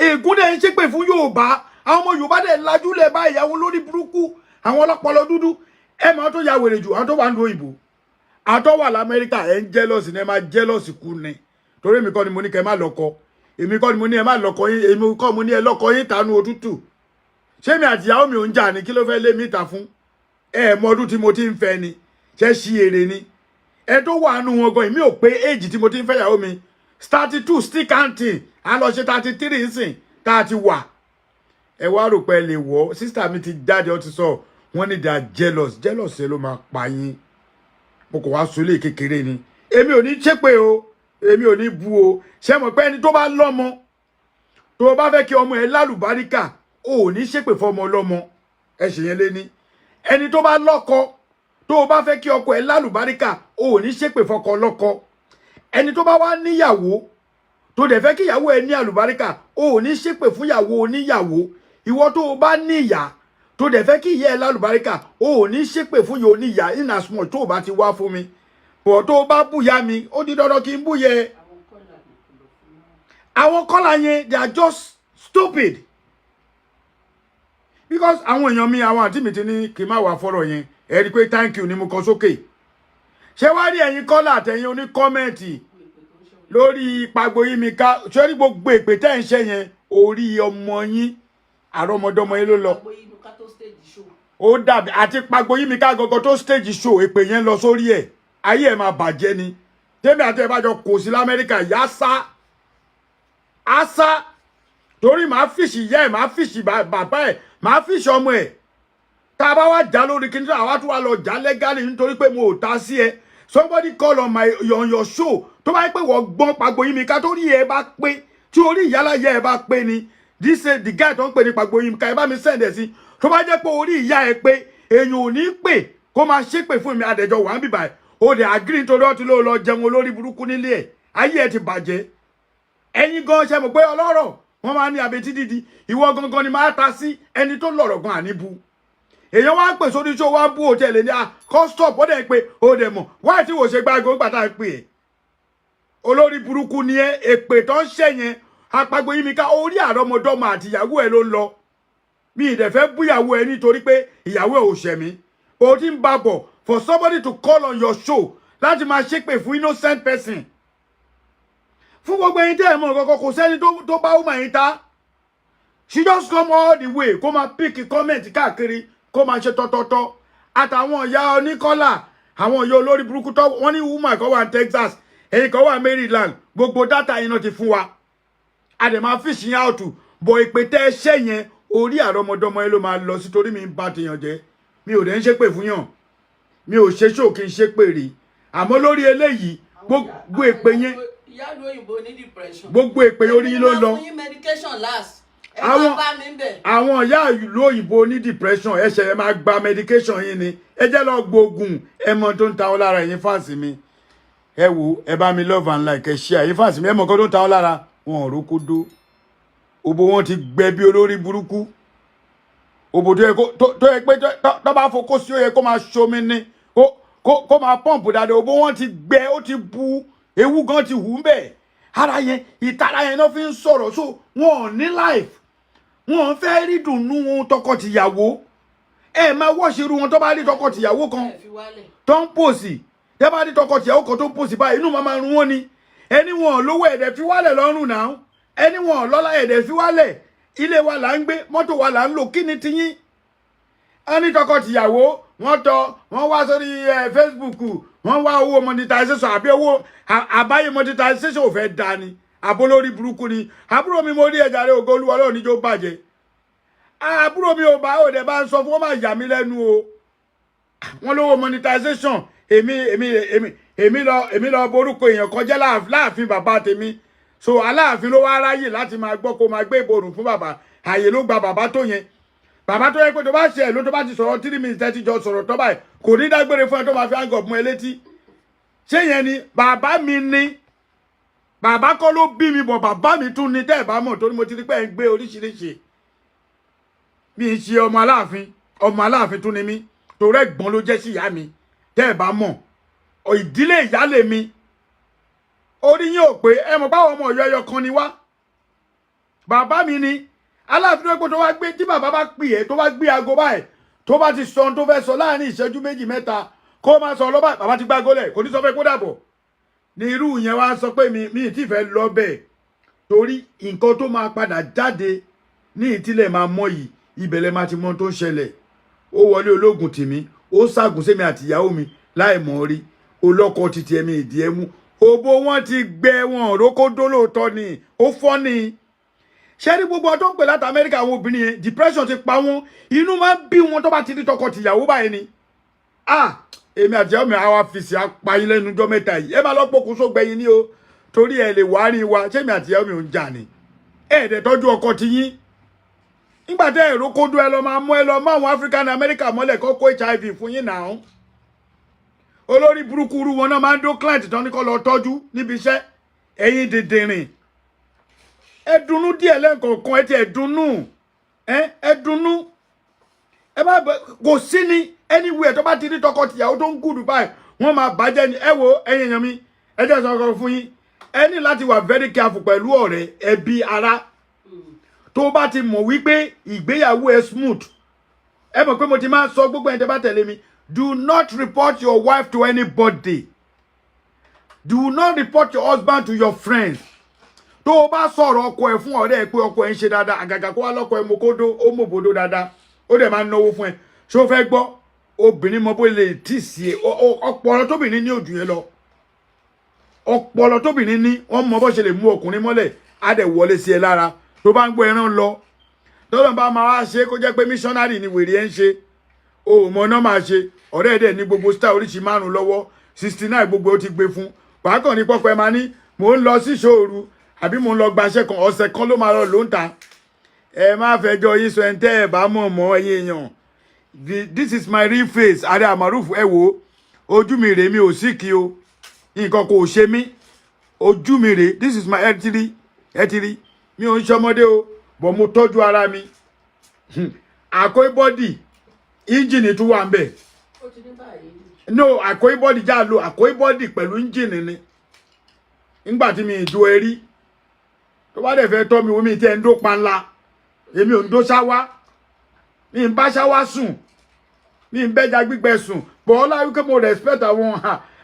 ègún dẹ̀ ń ṣépè fún Yorùbá àwọn ọmọ Yorùbá dẹ̀ lajúlẹ̀ bá ìyàwó lórí burúkú àwọn ọlọ́pọlọ dúdú ẹ máa tó ya wèrè jù àwọn tó wà ń lo òyìnbó àwọn tó wà l'Amẹ́ríkà ẹ ń jẹ́lọ́sì ní ẹ máa jẹ́lọ́sì kú ni torí èmi kọ́ ni mo ní kẹ́ má lọ́kọ èmi kọ́ ni mo ní ẹ má lọ́kọ yín èmi kọ́ mo ní ẹ lọ́kọ yín tànú òtútù ṣé mi àti ìyàwó mi ò ń jà ní kí ló fẹ́ lé mi ta fún ẹ mọ ọdún tí mo ti ń fẹ́ ni ṣe ṣí èrè ni ẹ tó wà nù wọn gan èmi ò pé éèjì tí mo ti ń fẹ́ ìyàwó mi 32 still counting a lọ ṣe 33 nsìn tá a ti wà ẹ wá rò pé ẹ lè wọ sísítà mi ti jáde ó ti sọ wọn ní they are jealous ẹ ló máa pa yín mo kò wá sólè kékeré ni èmi ò ní ṣépè o èmi ò ní bu o ṣé mọ̀ pé ẹni tó bá lọ́mọ tó bá fẹ́ kí ọmọ ẹ lálùbáríkà ò ní ṣépè fọmọ ọlọ́mọ ẹ ṣe yẹn lé ní ẹni tó bá lọ́kọ tó bá fẹ́ kí ọkọ ẹ lálùbáríkà ò ní ṣépè fọkọ ọlọ́kọ ẹni tó bá wá níyàwó tó dẹ̀ fẹ́ kí ìyàwó ẹ ní àlùbáríkà ò ní ṣépè fún ìyàwó oníyàwó ìwọ tó bá ní ìyá tó dẹ̀ fẹ́ kí ìyá ẹ lálùbáríkà ò ní ṣépè fún ìyá oníyà in as much tó bá ti wá fún mi bọ̀ tó bá búyà mi ó di dandan kí n búyẹ àwọn kọ́là yẹn they are just stupid because àwọn èèyàn mi àwọn àǹtí mi ti ní kí n má wà fọ́rọ̀ yẹn ẹ rí i pé thank you ni mo kọ sókè ṣé wá rí ẹ̀yin kọ́là àtẹ̀yin oní kọ́mẹ̀ntì lórí Pagbo Yimika ṣé rí gbogbo èpè tẹ́ ń ṣe yẹn orí ọmọ yín àrọ́mọdọ́mọ yín ló lọ ó dàbí àti Pagbo Yimika gọgọ tó stage show èpè yẹn lọ sórí ẹ̀ ayé ẹ̀ máa bàjẹ́ ni tèmi àti ẹ̀ bá jọ kò sí l'Amẹ́ríkà yá sá á sá torí màá fìṣì ìyá ẹ̀ màá fìṣì bàbá ẹ̀ màá fìṣì ọmọ ẹ̀ tá bá wá já lórí kíní àwa tún wá lọ já legally nítorí pé mo ò ta sí ẹ. Somebody call on your show tó bá pé wọ́n gbọ́n Pagboyimika tó rí ẹ bá pé tí orí ìyálà yẹ ẹ bá pé ni this is the guy tó ń pè ní Pagboyimika ẹ bá mi send ẹ sí tó bá jẹ́ pé orí ìyá ẹ pé èèyàn ò ní pè kó máa ṣépè fún mi àdẹjọ wà ń bìbà ó dẹ̀ agree nítorí ó ti lọ jẹun olórí burúkú nílé ẹ̀ ayé ẹ ti bàjẹ́ ẹ̀yin gan ṣe mọ̀ pé ọlọ́rọ̀ wọ́n máa ní abetí dídí ìwọ gangan ni máa ta sí ẹni tó lọ̀rọ̀ gan àníbu èèyàn wá ń pè sórí iṣẹ́ wá bú òtẹ́ẹ̀lì ní stop ó dẹ̀ pé ó dẹ̀ mọ̀ wáyé tí wò ṣe gbáàgó gbàtà pè é olórí burúkú ni ẹ èpè tó ń ṣẹ̀yẹn Apagboyimika orí àrọ́mọdọ́mọ àti ìyàwó ẹ ló ń lọ mi ì dẹ̀ fẹ́ bú ìyàwó ẹ nítorí pé ìyàwó ẹ ò ṣẹ̀mí o ti ń bá bọ̀ for somebody to call on your show láti máa ṣépè fún innocent person fún gbogbo ẹ̀yin tẹ́ ẹ mọ̀ kọ́kọ́ kò sẹ́ni tó bá ó máa yín ta she just come all the way kó máa pick comment káàkiri kó máa ṣe tọ́tọ́tọ́ àtàwọn ìyá oníkọ́là àwọn ìyá olórí burúkú tó wọ́n ní woman kan wà ní Texas ẹ̀yin kan wà Maryland gbogbo data yín náà ti fún wa a dẹ̀ máa fish yín out bọ̀ ìpè tẹ́ ẹ ṣẹ́ yẹn orí àrọ́mọdọ́mọ yẹn ló máa lọ sí torí mi ń bá tèèyàn jẹ́ mi ò dẹ̀ ń ṣépè fún yàn mi ò ṣe ṣó kí n ṣépè rí àmọ́ lórí eléyìí gbogbo èpè yẹn gbogbo èpè orí yín ló lọ àwọn ìyá ìlú òyìnbó ní depression ẹsẹ̀ ẹ máa gba medication yín ni ẹ jẹ́ lọ gbógun ẹ mọ tó ń ta ọ́ lára ẹ̀yin fáǹsì mi ẹ wo ẹ bá mi love and like ẹ share ẹ̀yin fáǹsì mi ẹ mọ nǹkan tó ń ta ọ́ lára wọn ò rókódó òbò wọn ti gbẹ bí olórí burúkú òbò tó yẹ pé tó bá fokó sí ó yẹ kó máa ṣomi ní kó máa pọ́ǹpù dáadáa òbò wọn ti gbẹ ó ti bu ewu gan ti hù ń bẹ̀ ara yẹn ìtara yẹn náà fi ń sọ̀rọ̀ so wọn ò ní life wọn fẹ́ rí dùnnú wọn tọkọtìyàwó ẹ máa wọ́ṣirú wọn tó bá rí tọkọtìyàwó kan tó ń pòsì tẹ́ bá rí tọkọtìyàwó kan tó ń pòsì báyìí inú máa run wọn ni ẹni wọn lówó ẹ̀dẹ̀ fi wálẹ̀ lọ́rùn náà ẹni wọn lọ́lá ẹ̀dẹ̀ fi wálẹ̀ ilé wa là ń gbé mọ́tò wa là ń lò kí ni tiyín ẹni tọkọtìyàwó wọ́n wá sórí Facebook wọ́n wá owó monetization àbí owó àbáyé monetization ò fẹ́ da ni àbólórí burúkú ni àbúrò mi mo rí ẹja rẹ ògo Olúwa lọ́wọ́ níjó bàjẹ́ àbúrò mi ò bá òde bá ń sọ fún wọn máa yà mí lẹ́nu o wọ́n lówó monetization èmi lọ borúkọ èèyàn kọjá láàfin bàbá tèmi so aláàfin ló wá ráyè láti máa gbọ́ kó máa gbé ìborùn fún bàbá àyè ló gba bàbá tó yẹn bàbá tó yẹ pé tó bá ṣe ẹ̀ ló tó bá ti sọ̀rọ̀ 3 minutes 30 jọ sọ̀rọ̀ tó báyìí kò ní dágbére fún ẹ tó máa fi áńgọ̀ mú ẹ létí ṣé yẹn ni bàbá mi ní bàbá kọ́ ló bí mi bọ̀ bàbá mi tún ní tẹ́ ẹ̀ bá mọ̀ torí mo ti rí pé ẹ̀ ń gbé oríṣiríṣi mi ń ṣe ọmọ aláàfin tún ni mí torí ẹ̀gbọ́n ló jẹ́ sí ìyá mi tẹ́ ẹ̀ bá mọ̀ ìdílé ìyálé mi orí yín ò pé ẹ mọ̀ báwọn ọmọ Ọ̀yọ́ ẹyọ kan ni wá bàbá mi ni aláàfin tó wá gbé tí bàbá bá pè é tó bá gbé aago báyìí tó bá ti sọ ohun tó fẹ́ sọ láàrin ìṣẹ́jú méjì mẹ́ta kó máa sọ lọ́ba bàbá ti gbágo lẹ̀ kò ní sọ fẹ́ kó dàbọ̀ ní irú yẹn wá sọ pé mi ti fẹ́ lọ bẹ́ẹ̀ torí nǹkan tó máa padà jáde ní ìtílẹ̀ máa mọ yìí ìbẹ̀lẹ̀ máa ti mọ tó ń ṣẹlẹ̀ ó wọlé ológun tìmí ó ságùn sẹ́mi àti ìyàwó mi láì mọ̀ rí olọ́kọ títí ẹ̀mí ìdí ẹ̀mú òbó wọn ti gbẹ wọn rókódó lóòótọ́ ni ó fọ́ ni ṣé ní gbogbo ọdún pè láti Amẹ́ríkà àwọn obìnrin yẹn depression ti pa wọn inú máa ń bí wọn tó bá ti rí tọkọ tìyàwó báyìí ni èmi àti ọmọ àwa fìsì apáyín lẹ́nu ọjọ́ mẹ́ta yìí ẹ máa lọ pokùn sógbẹ̀yìn ní o torí ẹ lè wá rí wa ṣé mi àti ọmọ ò ń jà ni ẹ dẹ̀ tọ́jú ọkọ ti yín nígbà tẹ́ èrò kódó ẹ lọ máa mú àwọn African America mọ́lẹ̀ kó kó HIV fún yín náà olórí burúkú wọn náà máa ń dó client tán ní kó lọ tọ́jú níbi iṣẹ́ ẹ̀yin dìndìnrìn ẹ dunnú díẹ̀ lẹ́ẹ̀kọ̀ọ̀kan ẹ ti ẹ dunnú ẹ dunnú ẹ bá kò sí ní anywhere tó bá ti rí tọkọ tìyàwó tó ń gùdù báyìí wọ́n máa bàjẹ́ ni ẹ wo ẹ̀yin èèyàn mi ẹ jẹ́ sọ̀rọ̀ fún yín ẹ ní láti wà very careful pẹ̀lú ọ̀rẹ́ ẹbí ara tó bá ti mọ̀ wípé ìgbéyàwó ẹ smooth ẹ mọ̀ pé mo ti máa sọ gbogbo ẹni tẹ́ bá tẹ̀lé mi do not report your wife to anybody do not report your husband to your friends tó o bá sọ̀rọ̀ ọkọ ẹ fún ọ̀rẹ́ ẹ pé ọkọ ẹ ń ṣe dáadáa àgàgà kó wá lọ́kọ ẹ mọ́kódó ó mọ̀bòdó dáadáa ó dẹ̀ máa ń náwó fún ẹ ṣé o fẹ́ gbọ́ obìnrin mọ bó lè tì sí ẹ ọpọlọ tóbìnrin ní òjò yẹn lọ ọpọlọ tóbìnrin ní wọ́n mọ bó ṣe lè mú ọkùnrin mọ́lẹ̀ á dẹ̀ wọlé sí ẹ lára tó bá ń gbọ́ ẹran lọ tọ́lọ́ bá máa wá ṣe kó jẹ́ pé missionary ni wèrè ẹ ń ṣe o mọ náà máa ṣe ọ̀rẹ́ dẹ̀ ní gbogbo star oríṣi 5 lọ́wọ́ 69 gbogbo ó ti gbé fún pàákàn ní pọ́pẹ́ máa ní mò ń lọ sí ṣòru àbí mò ń lọ gbaṣẹ́ kan ọ̀sẹ̀ kan ló máa lọ ló ń ta ẹ má fẹjọ́ yín sọ ẹ̀ńtẹ́ ẹ̀ bá mọ̀ mọ́ ẹ̀yìn èèyàn this is my real face Aare Almaarof ẹ wò ojú mi rèé mi ò sí kí o nǹkan kò ṣe mí ojú mi rèé this is my ẹtìrí mi ò ń ṣọmọdé o bọ̀ mo tọ́jú ara mi àkóí bọ́dì engine tún wà ń bẹ̀ no àkóí bọ́dì já lo àkóí bọ́dì pẹ̀lú engine ni nígbà tí mi ìjó erí tó bá dẹ̀ fẹ́ tọ́ mi omi tí ẹ̀ ń dó panla èmi ò ń dó ṣáwá mi ń bá ṣáwá sùn mi ń bẹ́ja gbígbẹ sùn bọ̀ ọ́ láyé pé mo respect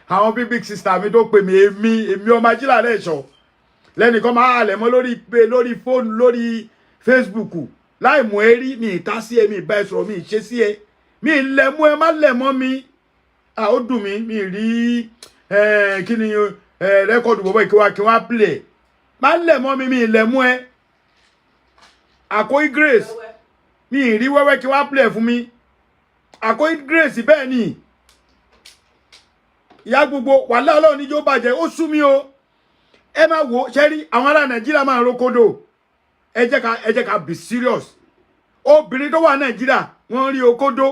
àwọn big sister mi tó pè mí èmi ọmọ ajílà rẹ̀ ṣọ lẹ́nìkan máa halẹ̀ mọ́ lórí fóònù lórí Facebook láì mú erí mi ìta sí ẹ mi ìbá ẹ sọ̀rọ̀ mi ìṣe sí ẹ mi ìlẹ̀ mú ẹ má lẹ̀ mọ́ mi ó dùn mí mi rí kí ni rẹ́kọ̀dù bọ́bọ́ kí wá play má lẹ̀ mọ́ mi ìlẹ̀ mú ẹ àkóí Grace mi ìrí wẹ́wẹ́ kí wá play fún mi àkóí Grace bẹ́ẹ̀ ni ìyá gbogbo wàhálà Ọlọ́run níjó bàjẹ́ ó sú mi o ẹ má wo ṣẹ́rí àwọn ará Nàìjíríà máa rókódò ẹ jẹ́ ká be serious obìnrin tó wà Nàìjíríà wọ́n rí okódó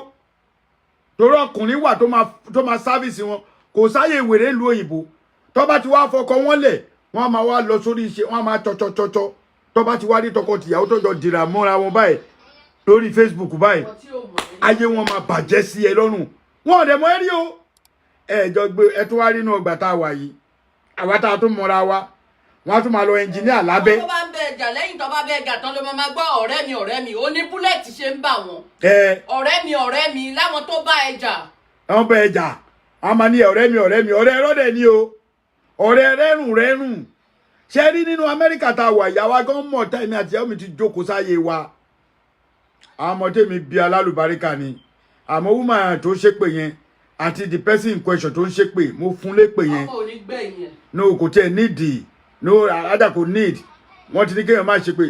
torí ọkùnrin wà tó máa sáfìsì wọn kò sáyè wèrè lu òyìnbó tó bá ti wá fọkọ wọn lẹ̀ wọ́n máa wá lọ sórí iṣẹ́ wọ́n máa tọ́tọ́tọ́tọ́ tó bá ti wá rí tọkọ tìyàwó tó jọ dìrà mọ́ra wọn báyìí lórí Facebook báyìí ayé wọn máa bàjẹ́ sí ẹ lọ́rùn wọn ò dẹ̀ mọ́ ẹ rí o ẹ jọ gbé ẹ tó wá rí inú ọgbà tá a wà yìí àwa tá a tún mọ́ra wa wọ́n á tún máa lọ ẹnjìníà lábẹ́. tó bá ń bẹ ẹjà lẹ́yìn tó bá bẹ ẹjà tán ló máa gbọ́ ọ̀rẹ́ mi ó ní búlẹ̀tì ṣe ń bà wọ́n. ọ̀rẹ́ mi láwọn tó bá ẹjà. àwọn bá ẹjà àwọn máa ní ọ̀rẹ́ mi ọ̀rẹ́ ẹlọ́dẹ̀ ni o ọ̀rẹ́ rẹ́rùn ṣe rí nínú Amẹ́ríkà tá a wà ìyàwó gan mọ̀ táìmì àti ìyàwó mi ti jókòó sáyé wa àwọn ọmọdé mi bí alálùbáríkà ni àmọ́ woman tó ṣépè yẹn àti the person in question tó ń ṣépè mo fún lépè yẹn. ọmọ ò ní gbẹ̀yìn. no kò tiẹ̀ nídìí no ada kò need wọ́n ti ní kéèyàn má ṣe pé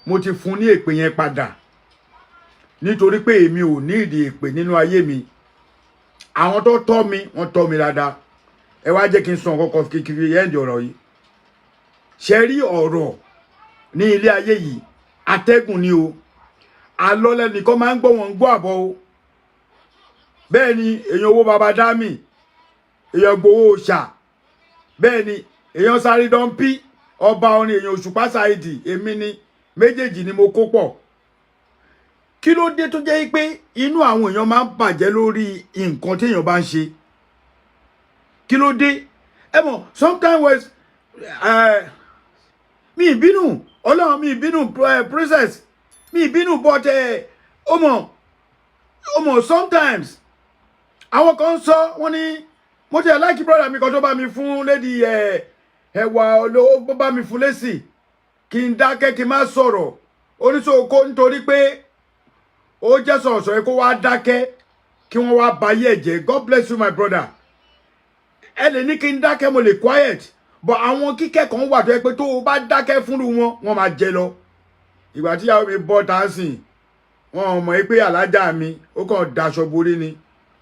mo ti fún ní èpè yẹn padà nítorí pé èmi ò ní ìdí èpè nínú ayé mi àwọn tó tọ́ mi wọ́n tọ́ mi dáadáa ẹ wá jẹ́ kí n sọ nǹkan kan kékeré ẹ̀ǹdì ọ̀rọ̀ yìí ṣe rí ọ̀rọ̀ ní ilé ayé yìí atẹ́gùn ni o alọ́lẹ̀ nìkan máa ń gbọ́ wọn gbọ́ àbọ̀ o bẹ́ẹ̀ ni èèyàn owó baba dámì èèyàn gbowó ṣà bẹ́ẹ̀ ni èèyàn sáré dánpí ọba orin èèyàn òṣùpá ṣáìdì èmi ni méjèèjì ni mo kó pọ̀ kí ló dé tó jẹ́ pé inú àwọn èèyàn máa ń bàjẹ́ lórí nǹkan téèyàn bá ń ṣe kí ló dé ẹ mọ̀ sometimes mi ìbínú ọlọ́run mi ìbínú princess mi ìbínú but ọmọ sometimes àwọn kan sọ wọ́n ní mo ti like brother mi kan tó bá mi fún lady ẹwà olówó bá mi fún lésì kí n dákẹ́ kí n má sọ̀rọ̀ oníṣòwò nítorí pé ó jẹ́ sọ̀rọ̀sọ̀ yẹ kó wá dákẹ́ kí wọ́n wá bayé ẹ̀jẹ̀ God bless you my brother ẹ lè ní kí n dákẹ́ mo lè quiet but àwọn kíkẹ́ kan wà tó yẹ pé tó o bá dákẹ́ fúnru wọ́n máa jẹ lọ ìgbà tí ìyàwó mi bọ́ tá a sìn wọn mọ̀ pé alájà mi ó kàn daṣọ borí ni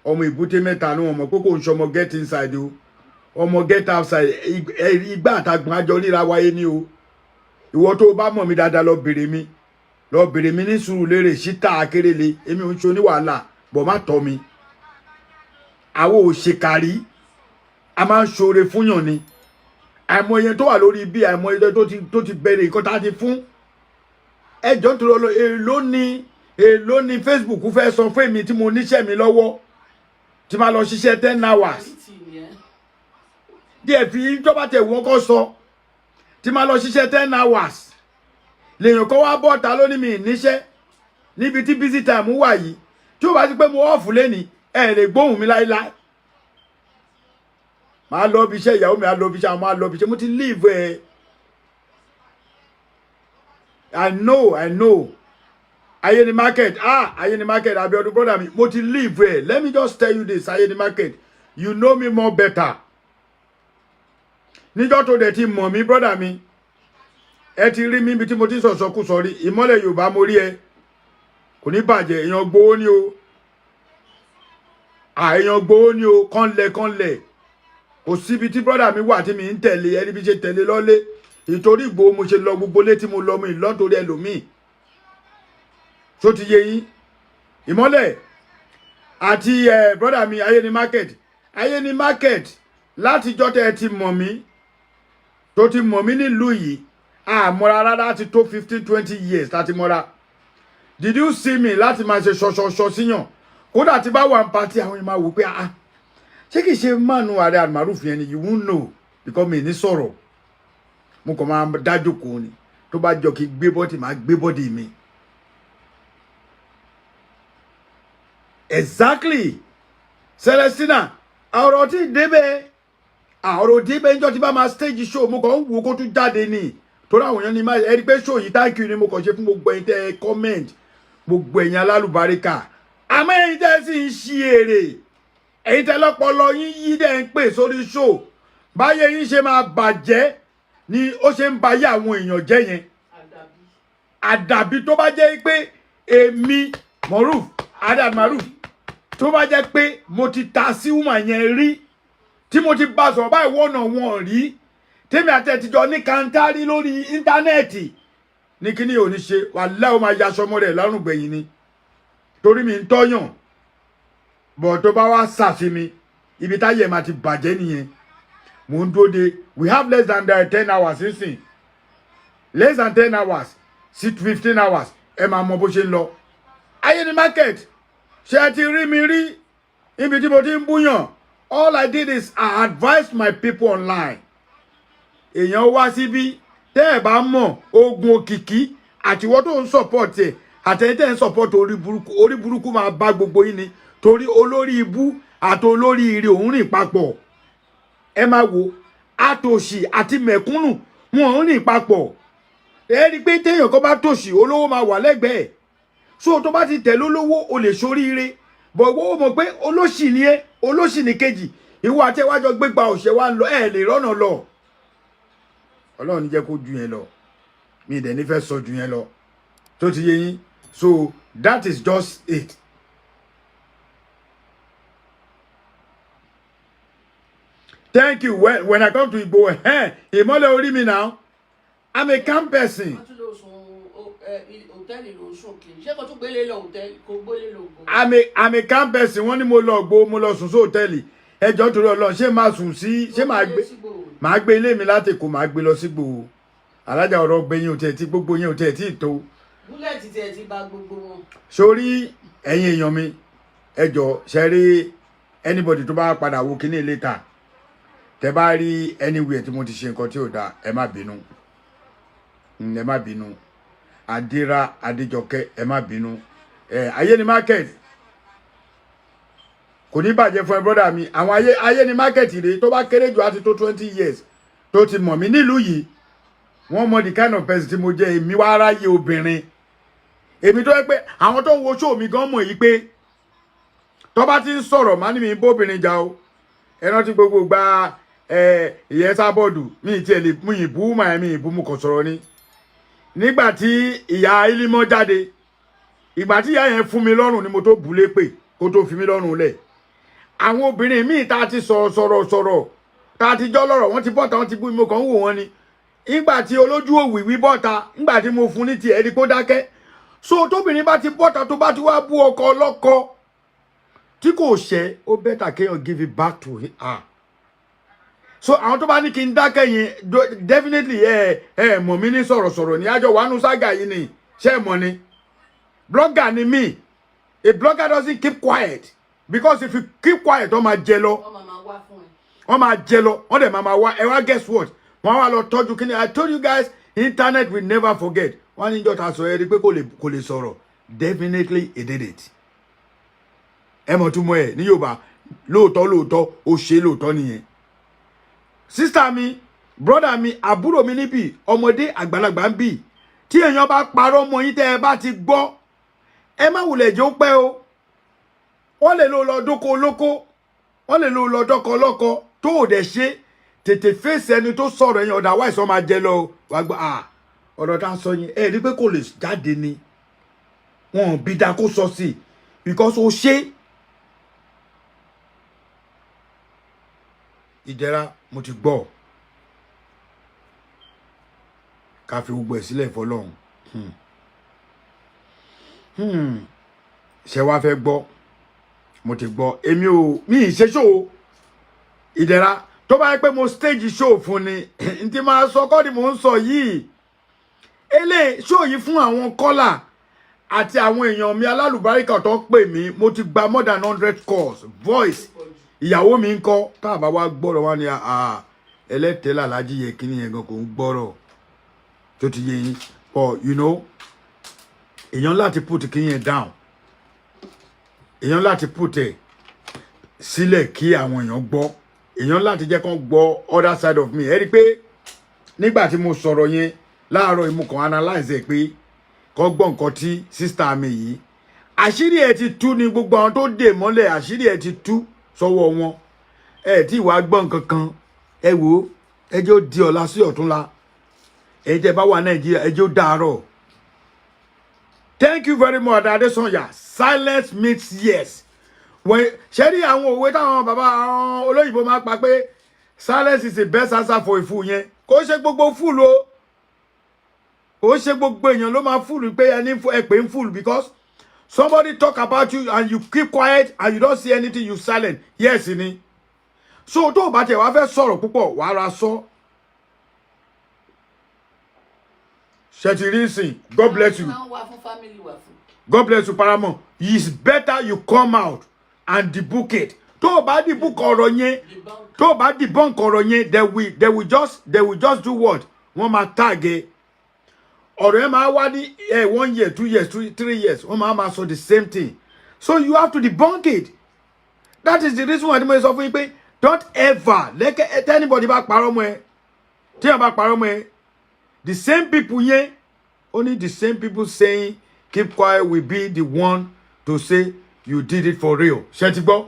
ọmọ ìbúté mẹ́ta ni wọn mọ̀ pé kò ń ṣọmọ get inside o ọmọ get outside ìgbà àtàgbọ̀n àjọ ríra wáyé ni o ìwọ tó o bá mọ̀ mi dáadáa lọ bèrè mi ní Sùúrùlérè síta akérèlé èmi ò ń ṣe oníwàhálà bọ̀ má tọ́ mi àwọn ò ṣèkàrí a máa ń ṣoore fúnyàn ni àìmọye tó wà lórí bí àìmọye tó ti bẹ̀rẹ̀ nǹkan tá a ti fún ẹjọ́ tó lọ èló ni Facebook fẹ́ sọ fún èmi tí mo níṣẹ́ mi lọ́wọ́ tí máa lọ ṣiṣẹ́ 10 hours díẹ̀ fi tó bá tẹ̀ wọ́n kọ́ sọ tí máa lọ ṣiṣẹ́ 10 hours lèèyàn kọ́ wá bọ́ ta lónìí mi níṣẹ́ níbi tí busy time wà yìí tí ó bá ti pé mo ọ̀fù lẹ́ni ẹ̀ lè gbóhùn mi láíláí máa lọ bí iṣẹ́ ìyàwó mi á lọ bí iṣẹ́ àwọn máa lọ bí iṣẹ́ mo ti leave I know ayé ni market ayé ni market Abiodun brother mi mo ti leave let me just tell you this ayé ni market you know me more better níjọ́ tó dẹ̀ ti mọ̀ mí brother mi ẹ ti rí mi bí tí mo ti sọ̀sọ̀kú sọ̀rí ìmọ́lẹ̀ Yorùbá mo rí ẹ kò ní bàjẹ́ èèyàn gbowó ni o èèyàn gbowó ni o kọ́nlẹ̀ kò síbi tí brọ́dà mi wà tí mi ń tẹ̀lé ẹni bí ṣe tẹ̀lé lọ́lé ìtorí Ìgbòho mo ṣe lọ gbogbo létí mo lọ mi lọ́ntorí ẹlòmíì tó ti yé yín ìmọ́lẹ̀ àti brọ́dà mi ayé ni market látijọ́ tẹ́ ẹ ti mọ̀ mí tó ti mọ̀ mí nílùú yìí àmọ́ra rárá ti tó 15-20 years láti mọ́ra did you see me láti máa ṣe ṣọṣọṣọ síyàn kódà tí bá wà ń patí àwọn ìmọ̀ wò pé ṣé kìí ṣe mánu Ààrẹ Almaarof yẹn ni you won't know because mi ní sọ̀rọ̀ mo kàn máa dájú kò ní tó bá jọ kí gbé bọ́dì máa gbé bọ́dì mi. Exactly Celestina ọ̀rọ̀ tí débẹ̀ ọ̀rọ̀ débẹ̀ níjọ́ tí bá máa stage show mo kàn ń wo kó tún jáde ni torí àwọn èèyàn ní máa ẹni pé show yìí thank you ni mo kàn ṣe fún gbogbo ẹ̀yin tẹ́ comment gbogbo ẹ̀yin alálùbáríkà àmọ́ ẹ̀yin tẹ́ sì ń ṣí èrè ẹ̀yin tẹ́ lọ́pọlọ yín yí dẹ́ ń pè sórí show báyé yín ṣe máa bàjẹ́ ni ó ṣe ń bayé àwọn èèyàn jẹ́ yẹn àdàbí tó bá jẹ́ pé èmi Almaarof tó bá jẹ́ pé mo ti ta sí woman yẹn rí tí mo ti bá sọ̀rọ̀ báyìí wọ́nà wọn rí tèmi àti ẹ̀tìjọ́ ní kàńtárí lórí íńtánẹ́ẹ̀tì ní kíní ò ní ṣe wàláhì ó máa yaṣọ ọmọ rẹ̀ lọ́rùn gbẹ̀yìn ni torí mi ń tọ́yàn bọ̀ tó bá wá sàfi mi ibi táyẹ̀ máa ti bàjẹ́ nìyẹn mò ń dúró de we have less than 10 hours nísìn less than 10 hours sí 15 hours ẹ máa mọ bó ṣe ń lọ ayé ni market ṣe ti rí mi rí ibi tí mo ti ń búyàn all I did is I advised my people online èèyàn wá síbí tẹ́ ẹ̀ bá mọ̀ Ogun Òkìkí àtiwọ́ tó ń support ẹ̀ àtẹ̀yìn tẹ́ ń support orí burúkú máa bá gbogbo yín ni torí olórí ibú àti olórí ire òun rìn papọ̀ ẹ máa wo àtòṣì àti mẹ̀kúnnù wọn ń rìn papọ̀ ẹ rí i pé téèyàn kan bá tòṣì olówó máa wà lẹ́gbẹ̀ẹ́ so tó bá ti tẹ̀lé olówó o lè ṣoríire bọ̀ owó mọ̀ pé olóṣì ni ẹ olóṣì ni kejì ìwọ àti ẹwájọ gbégbá òṣè wa ń lọ ẹ lè rọ́nà lọ Ọlọ́run ní jẹ́ kó ju yẹn lọ mi ì dẹ̀ ní fẹ́ sọ ju yẹn lọ tó ti yé yín so that is just it. Thank you. When I come to Igbo, ìmọ́lẹ̀ orí mi now. I'm a camp person. I'm a camp person. Wọ́n ní mo lọ Ògbó, mo lọ sùn sí hòtẹ́ẹ̀lì. Ẹjọ́ torí Ọlọ́run ṣé máa sùn sí ṣé máa gbé ilé mi láti Èkó máa gbé lọ sí Ìgbòho. Alájà ọ̀rọ̀ gbẹ̀yìn òtẹ̀ tí gbogbo yín òtẹ̀ tí tó. Búlẹ̀tì tẹ̀ ti bà gbogbo wọn. Sórí ẹ̀yin èèyàn mi ẹjọ́ ṣe rí anybody tó bá padà wo kíní later tẹ́ bá rí anywhere tí mo ti ṣe nǹkan tí ò dáa ẹ má bínú Adira Adéjọkẹ́ ẹ má bínú ayé ni market kò ní bàjẹ́ fún ẹ brother mi àwọn ayé ni market rèé tó bá kéré jù àti tó 20 years tó ti mọ̀ mí nílùú yìí wọ́n mọ̀ the kind of person tí mo jẹ́ èmi wá ráyè obìnrin èmi tó yẹ pé àwọn tó ń wo show mi gan mọ̀ yìí pé tó bá ti ń sọ̀rọ̀ má ní mi bóbìnrin jà o ẹran tí gbogbo gba ìyẹn sábọ́ọ̀dù mi ti ẹ̀ lè mú ìbú màá mi ìbú mu kò sọ̀rọ̀ ni nígbà tí ìyá Ilimọ jáde ìgbà tí ìyá yẹn fún mi lọ́rùn ni mo tó bù lépè kó tó fi mí lọ́rùn lẹ̀ àwọn obìnrin míì tá a ti sọ̀rọ̀ tá a ti jọ́ lọ́rọ̀ wọ́n ti bọ́ta wọ́n ti bú mi mo kàn ń wò wọ́n ni nígbà tí olójú òwìwí bọ́ta nígbà tí mo fún ní tiẹ̀ ẹni kó dákẹ́ so tóbìnrin bá ti bọ́ta tó bá ti wá bú ọkọ ọlọ́kọ tí kò ṣẹ́ ó bẹ́tà kéèyàn give it back to her so àwọn tó bá ní kí n dákẹ́ yẹn definitely mọ̀ mí ní sọ̀rọ̀sọ̀rọ̀ ní àjọ wánú ságà yìí ni ṣé ẹ mọ̀ ni blogger ni mí a blogger doesn't keep quiet because if you keep quiet wọ́n máa jẹ lọ wọ́n máa jẹ lọ wọ́n dẹ̀ máa wá ẹ wá guess what wọ́n wá lọ tọ́jú kí ni I told you guys internet will never forget wọ́n ní ìjọta sọ ẹ rí pé kò lè sọ̀rọ̀ definitely he did it ẹ mọ̀ túmọ̀ ẹ̀ ní Yorùbá lóòótọ́ ó ṣe lóòótọ́ nìyẹn sister mi brother mi àbúrò mi níbí ọmọdé àgbàlagbà ń bì tí èèyàn bá parọ́ mọ́ yín tẹ́ ẹ bá ti gbọ́ ẹ má wulẹ̀ jẹ́ ó pẹ́ o wọ́n lè lọ dóko olóko wọ́n lè lọ dọ́kọ ọlọ́kọ tó ò dẹ̀ ṣe tètè fèsì ẹni tó sọ̀rọ̀ yẹn otherwise wọ́n máa jẹ lọ wàá gbọ́ ọ̀rọ̀ tá a sọ yẹn ẹ rí pé kò lè jáde ni wọn bí da kó sọ sí because ó ṣe ìdẹ̀ra mo ti gbọ́ ká fi gbogbo ẹ̀ sílẹ̀ fọ́lọ́run ṣé wá fẹ́ gbọ́ mo ti gbọ́ èmi ò mi ì ṣe show ìdẹ̀ra tó bá yẹ pé mo stage show fún ni n ti máa sọ kọ́ ni mò ń sọ yìí ele show yìí fún àwọn kọ́là àti àwọn èèyàn mi alálùbáríkà tó pè mí mo ti gba more than 100 calls voice ìyàwó mi ń kọ́ tá a bá wá gbọ́rọ̀ wá ní ẹlẹ́tẹ̀ẹ́lá lájí yẹ kí ni yẹn gan kò ń gbọ́rọ̀ tó ti yẹ yín but you know èèyàn láti put kí yẹn down èèyàn láti put ẹ̀ sílẹ̀ kí àwọn èèyàn gbọ́ èèyàn láti jẹ́ kán gbọ́ other side of me ẹ rí i pé nígbà tí mo sọ̀rọ̀ yẹn láàárọ̀ ìmú kan analyze ẹ̀ pé kọ́ gbọ́ nǹkan tí sísítà mi yìí àṣírí ẹ̀ ti tú ni gbogbo àwọn tó dè mọ́lẹ̀ àṣírí ẹ̀ ti tú sọ́wọ́ wọn ẹ̀ tí ìwà gbọ́ nǹkan kan ẹ wò ó ẹjọ́ di ọ̀la sí ọ̀túnla ẹ̀yin tẹ́ bá wà Nàìjíríà ẹjọ́ dàárọ̀. Thank you very much Adesanya. Silence means yes. When ṣẹ́rí àwọn òwe táwọn bàbá àwọn olóyìnbó máa pa pé silence is the best answer for a fool yẹn kò ṣe gbogbo fool o kò ṣe gbogbo èèyàn ló máa fool pé ẹni ẹ pè ń fool because somebody talk about you and you keep quiet and you don't see anything you silent yes ni so tó o bá tẹ̀ wá fẹ́ sọ̀rọ̀ púpọ̀ wàá ra sọ. Shetirinsin, God bless you. God bless you, Paramount. It's better you come out and debunk it. Tó bá debunk ọ̀rọ̀ yẹn, tó bá debunk ọ̀rọ̀ yẹn, they will just do what? Wọ́n máa tag ẹ. Ọ̀rọ̀ yẹn máa wá ní 1 year, 2 years, 3 years. Wọ́n máa sọ the same thing. So you have to debunk it. That is the reason why mo sọ fún yín pé don't ever let anybody bá parọ́ mọ́ ẹ. Tí wọ́n bá parọ́ mọ́ ẹ, the same people yẹn, only the same people saying keep quiet will be the one to say you did it for real. Ṣé ti gbọ́?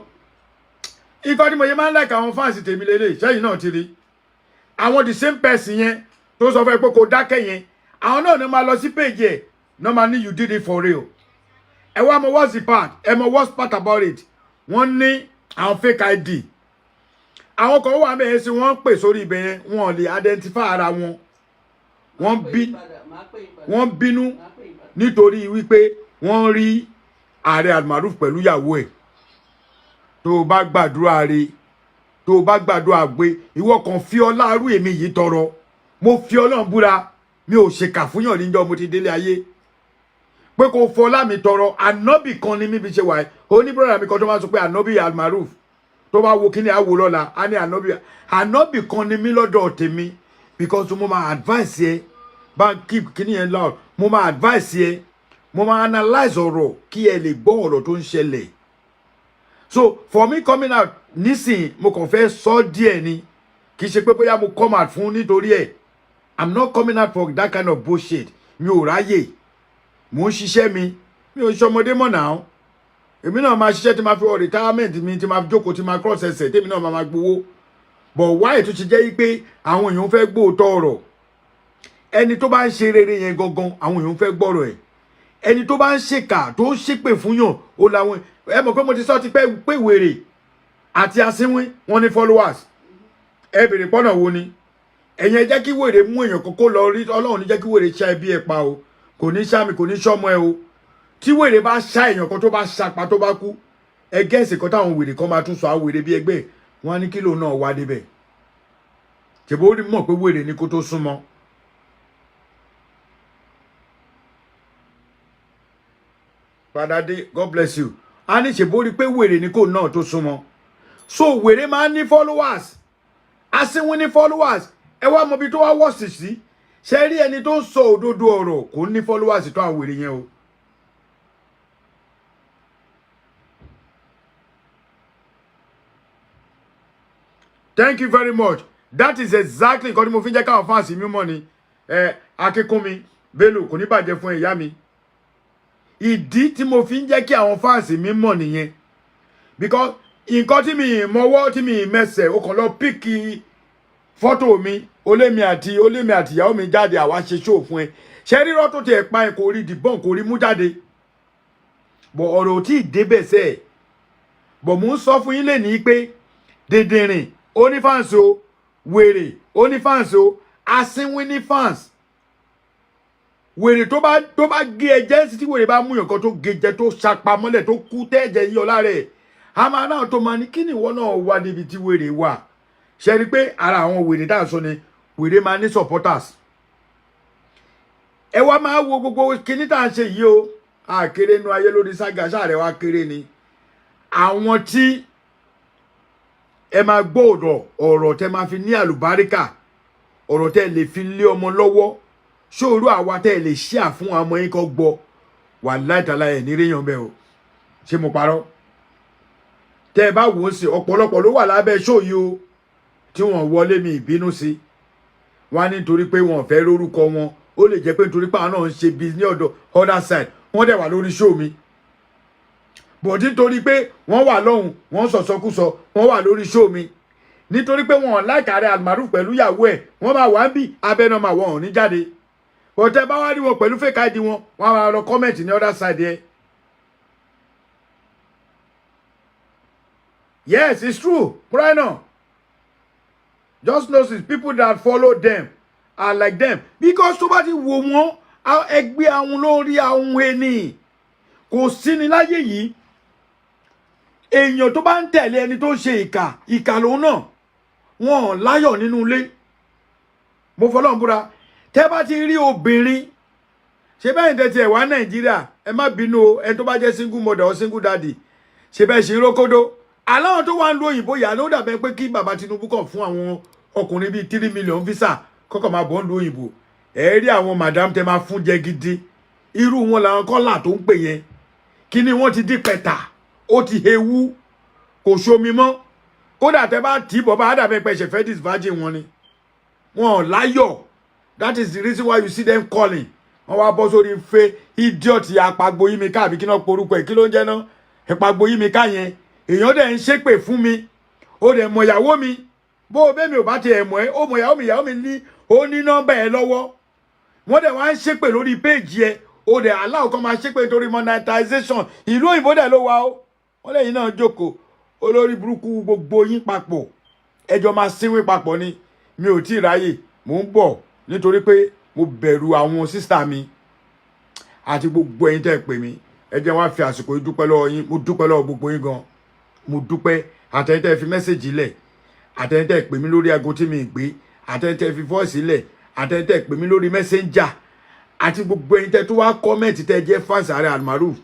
Nǹkan tí mo yẹ máa ń like àwọn fans tèmi lélẹ̀ ṣẹ́yìn náà ti rí. Àwọn the same person yẹn tó sọ fún ẹ pé kò dákẹ́ yẹn. Àwọn náà ní máa lọ sí page ẹ̀ náà máa ní you did it for real. Ẹ wá mọ what's the part? Ẹ mọ what's part about it? Wọ́n ní àwọn fake ID. Àwọn kan wà mẹ́rin sí wọ́n ń pè sórí ibẹ̀ yẹn wọ́n lè identify ara wọn. Wọ́n bínú nítorí wípé wọ́n rí Ààrẹ Almaarof pẹ̀lú ìyàwó ẹ̀. Tó bá gbàdúrà rẹ̀, tó bá gbàdúrà gbé, ìwọ kan fi ọlá arú èmi yìí tọrọ. Mo fi Ọlọ́run búra, mi ò ṣèkà fúnyàn níjọ́ mo ti délé ayé. Pé kò fọlá mi tọrọ, ànábì kan ni mi bí ṣe wà. Oní brother mi kan tó máa sọ pé ànábì Almaarof. Tó bá wo kíni àwò lọ́la, á ní ànábì kan ni mi lọ́dọ̀ tèmi because mo máa advice ẹ. Bá keep kíni yẹn loud. Mo máa advice ẹ. Mo máa analyze ọ̀rọ̀ kí ẹ lè gbọ́ ọ̀rọ̀ tó ń ṣẹlẹ̀. So for me coming out nísìn mo kàn fẹ́ sọ díẹ̀ ni kì í ṣe pé bóyá mo come out fún nítorí ẹ̀. I'm not coming out for that kind of bullshit. Mi ò ráyè. Mo ń ṣiṣẹ́ mi. Mi ò ṣe ọmọdé mọ́ náà. Èmi náà máa ṣiṣẹ́ tí máa fi wọ retirement mi tí máa fi jókòó tí máa cross ẹsẹ̀ tèmi náà máa gbowó. But why tó ṣe jẹ́ pé àwọn èèyàn fẹ́ gbóòótọ́ ọ̀rọ̀. Ẹni tó bá ń ṣe rere yẹn gangan àwọn èèyàn fẹ́ gbọ́rọ̀ ẹ̀. Ẹni tó bá ń ṣèkà tó ń ṣépè fún yàn ó làwọn ẹ mọ̀ pé mo ti sọ ti pé wèrè àti asínwín wọn ní followers. Ẹ bèrè pọ́nà wo ni? Ẹ̀yin ẹ jẹ́ kí wèrè mú èèyàn kókó lọ rí Ọlọ́run ní jẹ́ kí wèrè ṣá ẹbí ẹ pa o. Kò ní ṣá mi kò ní ṣọ́mọ ẹ o. Tí wèrè bá ṣá èèyàn kan tó bá ṣapa tó bá kú ẹ gẹ́ẹ̀sì kan táwọn wèrè kan máa tún sọ àwọn wèrè bí ẹgbẹ́ wọn á ní kílò náà wá débẹ̀. Ṣèbó ó mọ̀ pé wèrè ni kó tó súnmọ́. Father Day, God bless you. A ní ṣèbó rí pé wèrè ni kó náà tó súnmọ́. So wèrè máa ń ní followers. Asínwín ní followers. Ẹ wá mọ bí tó wá wọ́ọ̀sì sí. Ṣé rí ẹni tó ń sọ òdodo ọ̀rọ̀ kò ní followers tó àwọn wèrè yẹn o. Thank you very much. That is exactly nǹkan tí mo fi ń jẹ́ káwọn fans mi mọ̀ ni. Akínkúnmi Bello kò ní bàjẹ́ fún ìyá mi. Ìdí tí mo fi ń jẹ́ kí àwọn fans mi mọ̀ nìyẹn. Because nǹkan tí mi mọ́wọ́ tí mi mẹsẹ̀ ó kàn lọ píkì fọ́tò mi olémi àti ìyàwó mi jáde àwa ṣe show fún ẹ. Ṣé rírọ́ tó tiẹ̀ pa ẹ̀ kò rí dìbọn kò rí mú jáde. bọ̀ ọ̀rọ̀ ò tí ì débẹ̀ sẹ́ẹ̀ bọ̀ mò ń sọ fún yín lẹ́nìí pé dèdèrìn ó ní fans o wèrè ó ní fans o asínwín ní fans wèrè tó bá gé ẹ̀jẹ̀ sí tí wèrè bá mú yàn kan tó gé tó ṣapamọ́lẹ̀ tó kú tẹ́ẹ̀jẹ̀ yíyọ lára ẹ̀ a máa náà tó máa ní kí ni ìwọ náà wà níbi tí wèrè wà ṣe rí pé ara àwọn wèrè tá à ń sọ ni wèrè máa ní supporters ẹ wá máa wo gbogbo kíní tá à ń ṣe yìí o àkèrè nu ayé lórí sága ṣáàrẹ wa kéré ni àwọn tí ẹ máa gbọ́ ọ̀rọ̀ tẹ máa fi ní àlùbáríkà ọ̀rọ̀ tẹ lè fi lé ọmọ lọ́wọ́ ṣòro àwa tẹ lè ṣíà fún ọmọ yín kan gbọ́ wàláhì tàlá ẹ̀ ní réyàn bẹ́ẹ̀ o ṣé mo parọ́ tẹ ẹ bá wò ó sí ọ̀pọ̀lọpọ̀ ló wà lábẹ́ ṣòyí o tí wọ́n wọlé mi ìbínú sí wọ́n á nítorí pé wọ́n fẹ́ lórúkọ wọn ó lè jẹ́ pé nítorí pé àwọn náà ń ṣe bí ní ọ̀dọ̀ other side wọ́n dẹ̀ wà lórí show mi bọ̀ nítorí pé wọ́n wà lọ́hùn wọ́n sọ̀sọ́kúsọ wọ́n wà lórí show mi nítorí pé wọ́n like Ààrẹ Almaarof pẹ̀lú ìyàwó ẹ̀ wọ́n máa wà ń bì abẹ́nà máa wọ́n ò ní jáde bọ̀tẹ́ bá wá rí wọn pẹ̀lú fake ID wọn wọ́n á lọ comment ní other side yẹn. Yes, it's true right now. Just notice people that follow them are like them because tó bá ti wò wọ́n ẹgbẹ́ àwọn lórí àwọn ẹni kò sí ní láyé yìí èèyàn tó bá ń tẹ̀lé ẹni tó ń ṣe ìkà lòun náà wọn láyọ̀ nínú ilé mo fọlọ́n búra tẹ́ bá ti rí obìnrin ṣe bẹ́ẹ̀ tẹ́ ti ẹ̀ wá Nàìjíríà ẹ má bínú o ẹni tó bá jẹ́ single mother or single daddy ṣe bẹ́ẹ̀ ṣe rókódó aláwọn tó wà ń lo òyìnbó yà ló dàbẹ́ pé kí bàbá Tinubu kàn fún àwọn ọkùnrin bíi 3 million visa kọ́kọ́ máa bọ́ ń lo òyìnbó ẹ rí àwọn madam tẹ máa fún jẹ gidi irú wọn làwọn kọ́là tó ń pè yẹn kí ni wọ́n ti dín pẹ̀tà ó ti hewu kò ṣomi mọ́ kódà tẹ bá tì í bọ̀ bá dàbẹ́ pé ṣẹ̀fẹ́ dis virgin wọn ni wọn láyọ̀ that is the reason why you see them calling wọ́n wá bọ́ sórí fẹ́ idiot apagbo yí mi ká àbí kí náà porúkọ ẹ̀ kí ló ń jẹ́ náà ẹ̀pagbo yí mi ká yẹn èèyàn dẹ̀ ń ṣépè fún mi ó dẹ̀ mọ ìyàwó mi bó o bẹ́ẹ̀ mi ò bá ti ẹ̀ mọ̀ ẹ́ ó mọ ìyàwó mi ní ó ní nọ́mbà ẹ̀ lọ́wọ́ wọ́n dẹ̀ wá ń ṣépè lórí péèjì ẹ̀ ó dẹ̀ aláwọ̀ kan máa ṣépè nítorí monetization ìlú òyìnbó dẹ̀ ló wà ó wọ́n lẹ́yìn náà jókòó olórí burúkú gbogbo yín papọ̀ ẹjọ́ máa sínwín papọ̀ ni mi ò tí ì ráyè mò ń bọ̀ nítorí pé mo bẹ̀rù àwọn sísítà mi àti gbogbo ẹ̀yin tẹ́ pè mí ẹ jẹ́ wá fi àsìkò yìí dúpẹ́ lọ́wọ́ yín mo dúpẹ́ lọ́wọ́ gbogbo yín gan mo dúpẹ́ àtẹ̀yin tẹ́ fi mẹ́sẹ̀jì lẹ̀ àtẹ̀yin tẹ́ pè mí lórí aago tí mi gbé àtẹ̀yin tẹ́ fi voice lẹ̀ àtẹ̀yin tẹ́ pè mí lórí messenger àti gbogbo ẹ̀yin tẹ́ tó wá comment tẹ́ jẹ́ fans Ààrẹ Almaarof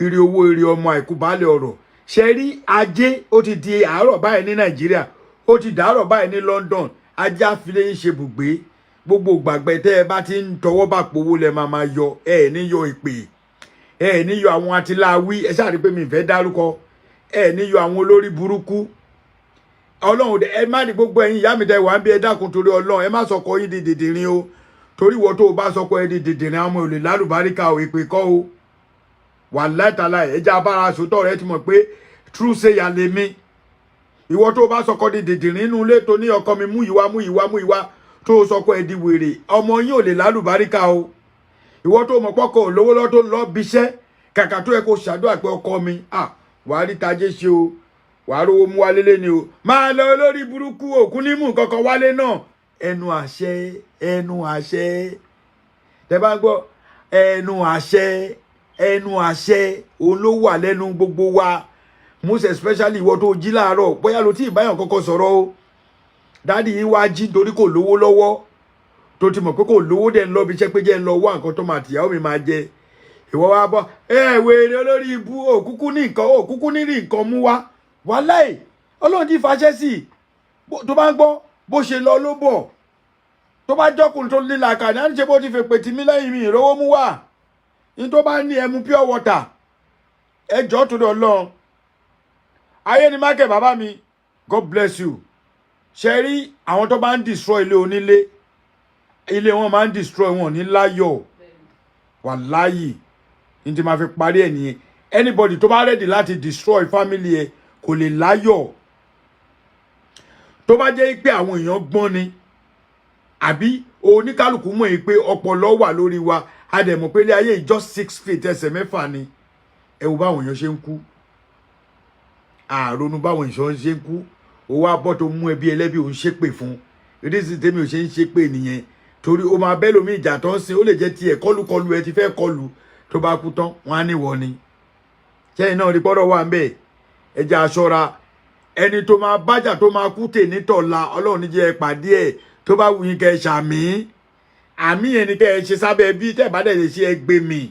ire owó ire ọmọ àìkú baálé ọ̀rọ̀ ṣe rí ajé ó ti di àárọ̀ báyìí ní Nàìjíríà ó ti dàárọ̀ báyìí ní London ajé àfilẹ̀ yín ṣe bùgbé gbogbo gbàgbẹ́ tẹ́ ẹ bá ti ń tọwọ́ bá powó lẹ máa yọ ẹ ní yọ ìpè ẹ ní yọ àwọn atiláwí ẹ ṣáà rí pé mi fẹ́ dárúkọ ẹ ní yọ àwọn olórí burúkú Ọlọ́run ẹ má ní gbogbo ẹ̀yin ìyá mi tẹ́ wà ń bí ẹ dákun torí Ọlọ́run ẹ má sọkọ yín di dìdìrín o torí wọ́n tó o bá sọkọ ẹ di dìdìrín àwọn ọmọ olè lálùbáríkà ò ìpè kọ́ o wàláhì tàláhì ẹja abára sòtọ́ rẹ ti mọ̀ pé true say ya lè mi ìwọ tó o bá sọkọ di dìdìrín inú ilé tó ní ọkọ mi mú ìwá tó o sọkọ ẹ di wèrè ọmọ yín ò lè lálùbáríkà o ìwọ tó mọ̀ pọ́kọ olówó lọ́ tó lọ bíṣẹ́ kàkà tó yẹ kó ṣàdúrà pé ọkọ mi wàá rí tajé ṣe o wàá rówó mú wálé lé ni o máa lọ lórí burúkú òkú nímú kankan wálé náà ẹnu àṣẹ tẹ bá gbọ́ ẹnu àṣẹ olówó àlẹ́nu gbogbo wa most especially ìwọ tó jí láàárọ̀ bóyá ló tí ìbáyàn kọ́kọ́ sọ̀rọ̀ o dáàdì yín wá jí torí kò lówó lọ́wọ́ tó ti mọ̀ pé kò lówó dẹ̀ ń lọ bí iṣẹ́ pé jẹ́ ń lọ wá nǹkan tó máa tìyàwó mi máa jẹ ìwọ wá bọ́ wèrè olórí ibú òkúkú ní rí nǹkan mú wá wàláì Ọlọ́run ti fàṣẹ sí tó bá ń gbọ́ bó ṣe lọ ló bọ̀ tó bá jọ́kùnrin tó ní làkàní á ní ṣe bó ti fèpè tì mí lẹ́yìn mi ìrówó mú wá ní tó bá ní ẹmu pure water ẹjọ́ tó dọ̀ lọ ayé ni mákẹ́ bàbá mi God bless you ṣe rí àwọn tó bá ń destroy ilé onílé ilé wọn máa ń destroy wọn ní láyọ̀ wàláyì ní ti máa fi parí ẹ̀ nìyẹn anybody tó bá ready láti destroy family ẹ kò lè láyọ̀ tó bá jẹ́ pé àwọn èèyàn gbọ́n ni àbí oníkálùkù mọ̀ pé ọpọlọ wà lórí wa a dẹ̀ mọ̀ pé ilé ayé just 6 feet ẹsẹ̀ mẹ́fà ni ẹ wo báwọn èèyàn ṣe ń kú àrònú báwọn èèyàn ṣe ń kú ó wá bọ́ tó mú ẹbí ẹlẹ́bí òun ṣépè fún ìdísí tèmi ò ṣe ń ṣépè nìyẹn torí ó máa bẹ́ lómi ìjà tó ń sin ó lè jẹ́ tiẹ̀ kọlùkọlù ẹ ti fẹ́ kọlù tó bá kú tán wọn á níwọ ni ṣẹ́yìn náà rí pọ́dọ̀ wà ń bẹ̀ ẹja aṣọra ẹni tó máa bájà tó máa kú tè nítọ̀la ọlọ́run níjẹ́ ẹ pàdé ẹ̀ tó bá wù yín kẹ́ ẹ ṣàmì àmì yẹn ni kẹ́ ẹ ṣe sábẹ́ bí tẹ́ ẹ bá dẹ̀ lè ṣe ẹ gbé mi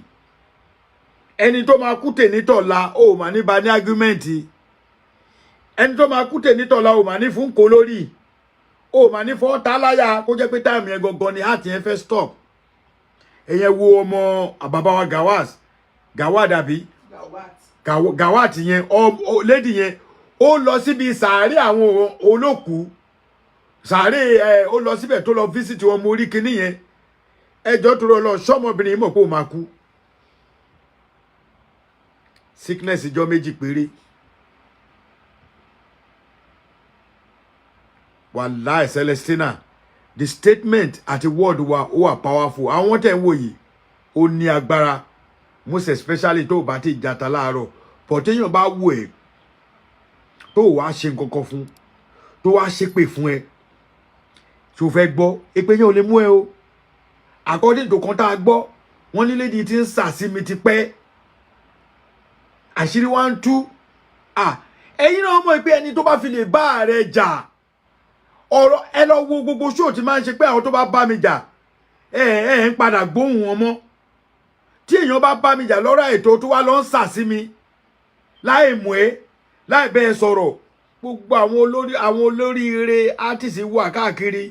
ẹni tó máa kú tè nítọ̀la ó mà ní ba ní ágúmẹ́ǹtì ẹni tó máa kú tè nítọ̀la ó mà ní fún kó lórí ó mà ní fọ́ tá láyà kó jẹ́ pé táàmì yẹn gangan ni àti yẹn fẹ́ stop ẹ̀yẹn wo ọmọ bàbá wa Gawat àbí Gawat yẹn lady yẹn ó lọ síbi sàárè àwọn olókùú sàárè ó lọ síbẹ̀ tó lọ visit wọn mo rí kinní yẹn ẹjọ́ tó lọ sọ́mọbìnrin mọ̀ pé ó máa kú sickness ìjọ méjì péré wàláì Celestina the statement àti word wa ó wà powerful àwọn tẹ̀ ń wò yìí ó ní agbára most especially tó bá ti jata láàárọ̀ but téèyàn bá wò ẹ́ tó wàá ṣe nǹkan kan fún tó wàá ṣépè fún ẹ tó fẹ́ gbọ́ èpè yẹn ò lè mú ẹ o according to kan tá a gbọ́ wọ́n ní lady tí ń sà sí mi ti pẹ́ àṣírí wá ń tú ẹ̀yin náà mọ̀ pé ẹni tó bá fi lè bá Ààrẹ jà ọ̀rọ̀ ẹ lọ wo gbogbo show tí máa ń ṣe pé àwọn tó bá bá mi jà ń padà gbóhùn wọn mọ́ tí èèyàn bá bá mi jà lọ́rọ̀ ètò tó wá lọ ń sà sí mi láì mú ẹ láì bẹ́ẹ̀ sọ̀rọ̀ gbogbo àwọn olóríire artist wà káàkiri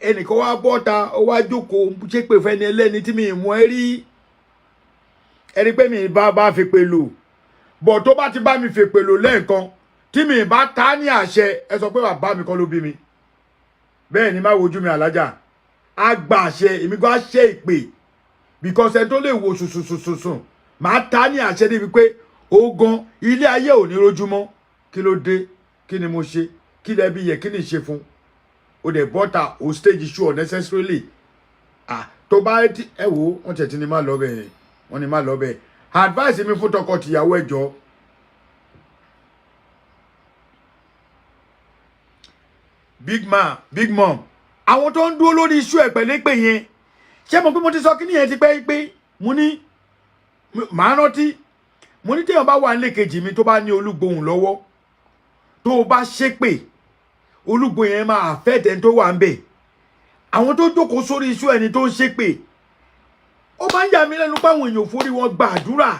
ẹnìkan wá bọ́ta ó wá jókòó ṣépè fẹ́ni ẹlẹ́ni tí mi mú ẹ rí ẹni pé mi bá fi pè lò bọ̀ tó bá ti bá mi fi pè lò lẹ́ẹ̀kan tí mi bá ta ní àṣẹ ẹ sọ pé bàbá mi kọ́ ló bí mi bẹ́ẹ̀ ni má wojú mi alájà á gba àṣẹ èmi gan ṣe ìpè because ẹ tó lè wo sùsùsùsùn máa ta ní àṣẹ débi pé ogan ilé ayé ò ní rójúmọ́ kí ló dé kí ni mo ṣe kí lẹbi yẹ kí ni ṣe fún o dẹ̀ bọ́ta o stage show unnecessarily tó bá ẹ wo wọ́n tẹ̀ tí ni má lọ bẹ́ẹ̀ wọ́n ni má lọ bẹ́ẹ̀ advice mi fún tọkọ tìyàwó ẹjọ́ big mom àwọn tó ń dúró lórí iṣu ẹ̀ pẹ̀lẹ́pẹ̀ yẹn ṣé mo pé mo ti sọ kí nìyẹn ti pẹ́ pé mo ní màá rántí mo ní téèyàn bá wà nílé kejì mi tó bá ní olúgbòhùn lọ́wọ́ tó o bá ṣépè olúgbòhùn yẹn máa affect ẹni tó wà ń bẹ̀ àwọn tó jókòó sórí iṣu ẹni tó ń ṣépè ó máa ń yà mí lẹ́nu pé àwọn èèyàn forí wọn gba àdúrà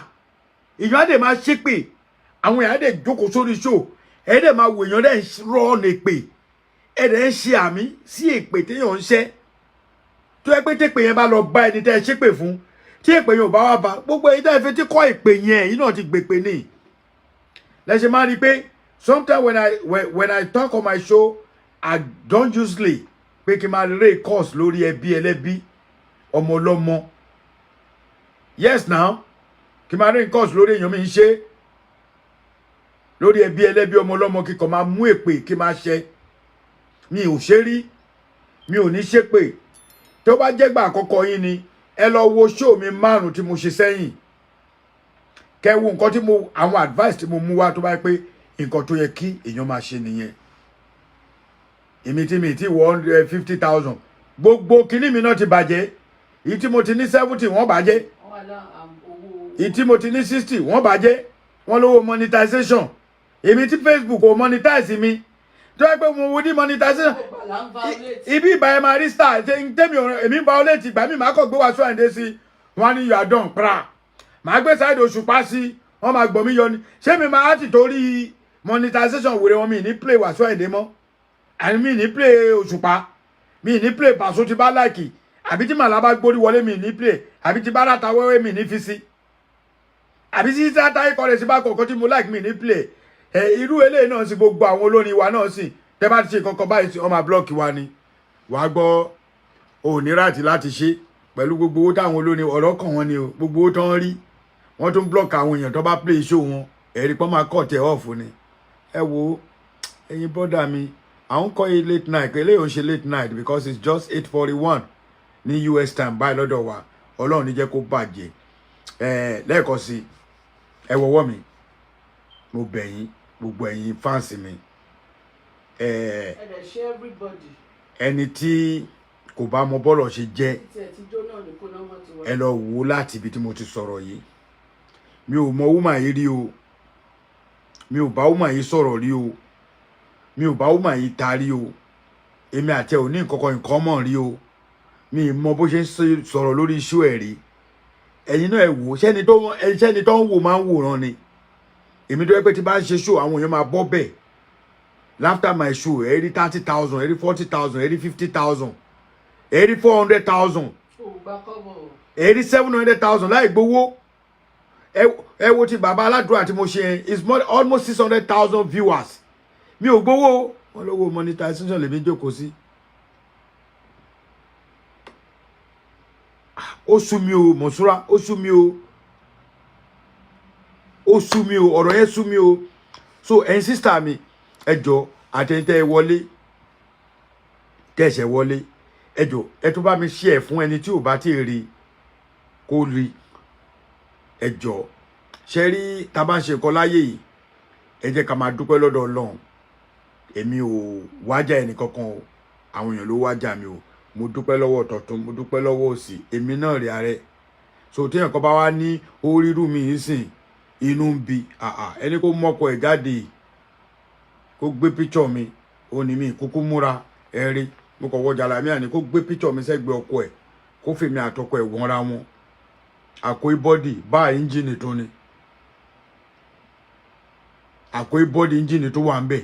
èèyàn á dẹ̀ máa ṣépè àwọn èèyàn á dẹ̀ jókòó sórí iṣu ẹ̀ dẹ̀ máa wò èèyàn dẹ̀ rọ́ ọ̀nà èpè ẹ̀ dẹ̀ ń ṣe àmì sí èpè téèyàn ń ṣẹ́ tó yẹ pé tèpè yẹn bá lọ bá ẹni tẹ́ ẹ ṣépè fún tí èpè yẹn ò bá wá bá gbogbo èyí tẹ́ ẹ fi tí kọ́ èpè yẹn yìí náà ti gbèpè ní lẹ́sẹ̀ máa rí i pé sometimes when I talk on my show I don't usually pé kí n máa rè course lórí ẹbí ẹlẹ́bí ọmọ ọlọ́mọ yes now kí n máa rè course lórí èèyàn mi ń ṣe lórí ẹbí ẹlẹ́bí ọmọ ọlọ́mọ kíkọ máa mú èpè kí n máa ṣe mi ò ṣe rí mi ò ní ṣépè tó bá jẹ́ gbà àkọ́kọ́ yín ni ẹ lọ wo show mi 5 tí mo ṣe sẹ́yìn kẹ́ wo nǹkan tí àwọn advice tí mo mú wá tó bá pé nǹkan tó yẹ kí èèyàn máa ṣe nìyẹn èmi tí mi ti 150,000 gbogbo kinní mi náà ti bàjẹ́ èyí tí mo ti ní 70 wọ́n bàjẹ́ èyí tí mo ti ní 60 wọ́n bàjẹ́ wọ́n lówó monetization èmi tí Facebook ò monetize mi tó yẹ pé mo wo ní monetization ibi ìbáyẹ máa rí star tẹ́mi èmi violate ìgbà mi máa kọ̀ gbé wá sọ ẹ̀ǹdẹ́ sí wọn ní you are done pra máa gbé side Òṣùpá sí wọn máa gbọ́ mí yọ ni ṣé mi máa ti torí monetization wèrè wọn mi ní play wá sọ ẹ̀ǹdẹ́ mọ́ àní mi ní play Òṣùpá mi ní play Paso ti bá láìkì àbí tí màlá bá gbórí wọlé mi ní play àbí tí bá ráta wẹ́wẹ́ mi ní fi sí àbí tí sáta ikọ̀ rẹ̀ sí bá kọ̀ọ̀kan tí mo like mi ní play irú eléyìí náà sì gbogbo àwọn olórin wa náà sì tẹ́ bá ti ṣe kankan báyìí sí ọmọ blọọkì wa ni wàá gbọ́ òní ráàtì láti ṣe pẹ̀lú gbogbo owó táwọn olórin ọ̀rọ̀ kan wọn ni o gbogbo owó tó ń rí wọ́n tún blọọkì àwọn èèyàn tó bá play show wọn ẹ̀rí pọ́n máa kọ̀ tẹ̀ off ni ẹ wo ẹ̀yin bọ́dà mi àwọn kọ́ yìí late night eléyìí ò ń ṣe late night because it's just 8:41 ní US time báyìí lọ́dọ̀ wa ọlọ́run ní jẹ́ kó bàjẹ́ lẹ́ẹ̀kan sí ẹ wọ́wọ́ mi mo bẹ̀ yín gbogbo ẹ̀yin fans mi ẹni tí kò bá mọ bọ́ọ̀lù ṣe jẹ́ ẹ lọ wò láti ibi tí mo ti sọ̀rọ̀ yìí mi ò mọ woman yìí rí o mi ò bá woman yìí sọ̀rọ̀ rí o mi ò bá woman yìí ta rí o èmi àti ẹ ò ní nǹkan mọ̀ rí o mi mọ bó ṣe ń sọ̀rọ̀ lórí iṣu ẹ̀ rí ẹ̀yin náà ẹ wò ṣẹ́ni tó ń wò máa ń wòran ni èmi tó yẹ pé tí bá ń ṣe show àwọn èèyàn máa bọ́ bẹ́ẹ̀ after my show ẹ rí 30,000 ẹ rí 40,000 ẹ rí 50,000 ẹ rí 400,000 ẹ rí 700,000 láì gbowó ẹ wo ti bàbá aládùúrà tí mo ṣe is almost 600,000 viewers mi ò gbowó wọn lówó monetization lèmi jókòó sí. Ó sú mi o Monsura ó sú mi o ọ̀rọ̀ yẹn sú mi o so ẹ̀yin sister mi ẹ jọ̀ọ́ àtẹ̀yìntẹ́ wọlé kẹsẹ̀ wọlé ẹ jọ̀ọ́ ẹ tún bá mi share fún ẹni tí ò bá tí rí kó rí ẹ jọ̀ọ́ ṣe rí tá bá ń ṣe nǹkan láyé yìí ẹ jẹ́ ká máa dúpẹ́ lọ́dọ̀ Ọlọ́run èmi ò wájà ẹnì kankan o àwọn èèyàn ló wájà mi o mo dúpẹ́ lọ́wọ́ tọ̀tún mo dúpẹ́ lọ́wọ́ òsì èmi náà rí Ààrẹ so tí ẹ̀kan bá wá ní orírù mi yìí sìn inú ń bi ẹni kó mọ́kọ ẹ̀ jáde kó gbé píchọ̀ mi ó ní mi kúkú múra ẹ̀rí mo kọ̀ wọ jàlámíà ni kó gbé píchọ̀ mi sẹ́gbẹ̀ẹ́ ọkọ ẹ̀ kó fèmí àtọkọ ẹ̀ wọ́nra wọn àkóí bọ́dì bá ẹ́ńjìnì tó ni àkóí bọ́dì ẹ́ńjìnì tó wà ń bẹ̀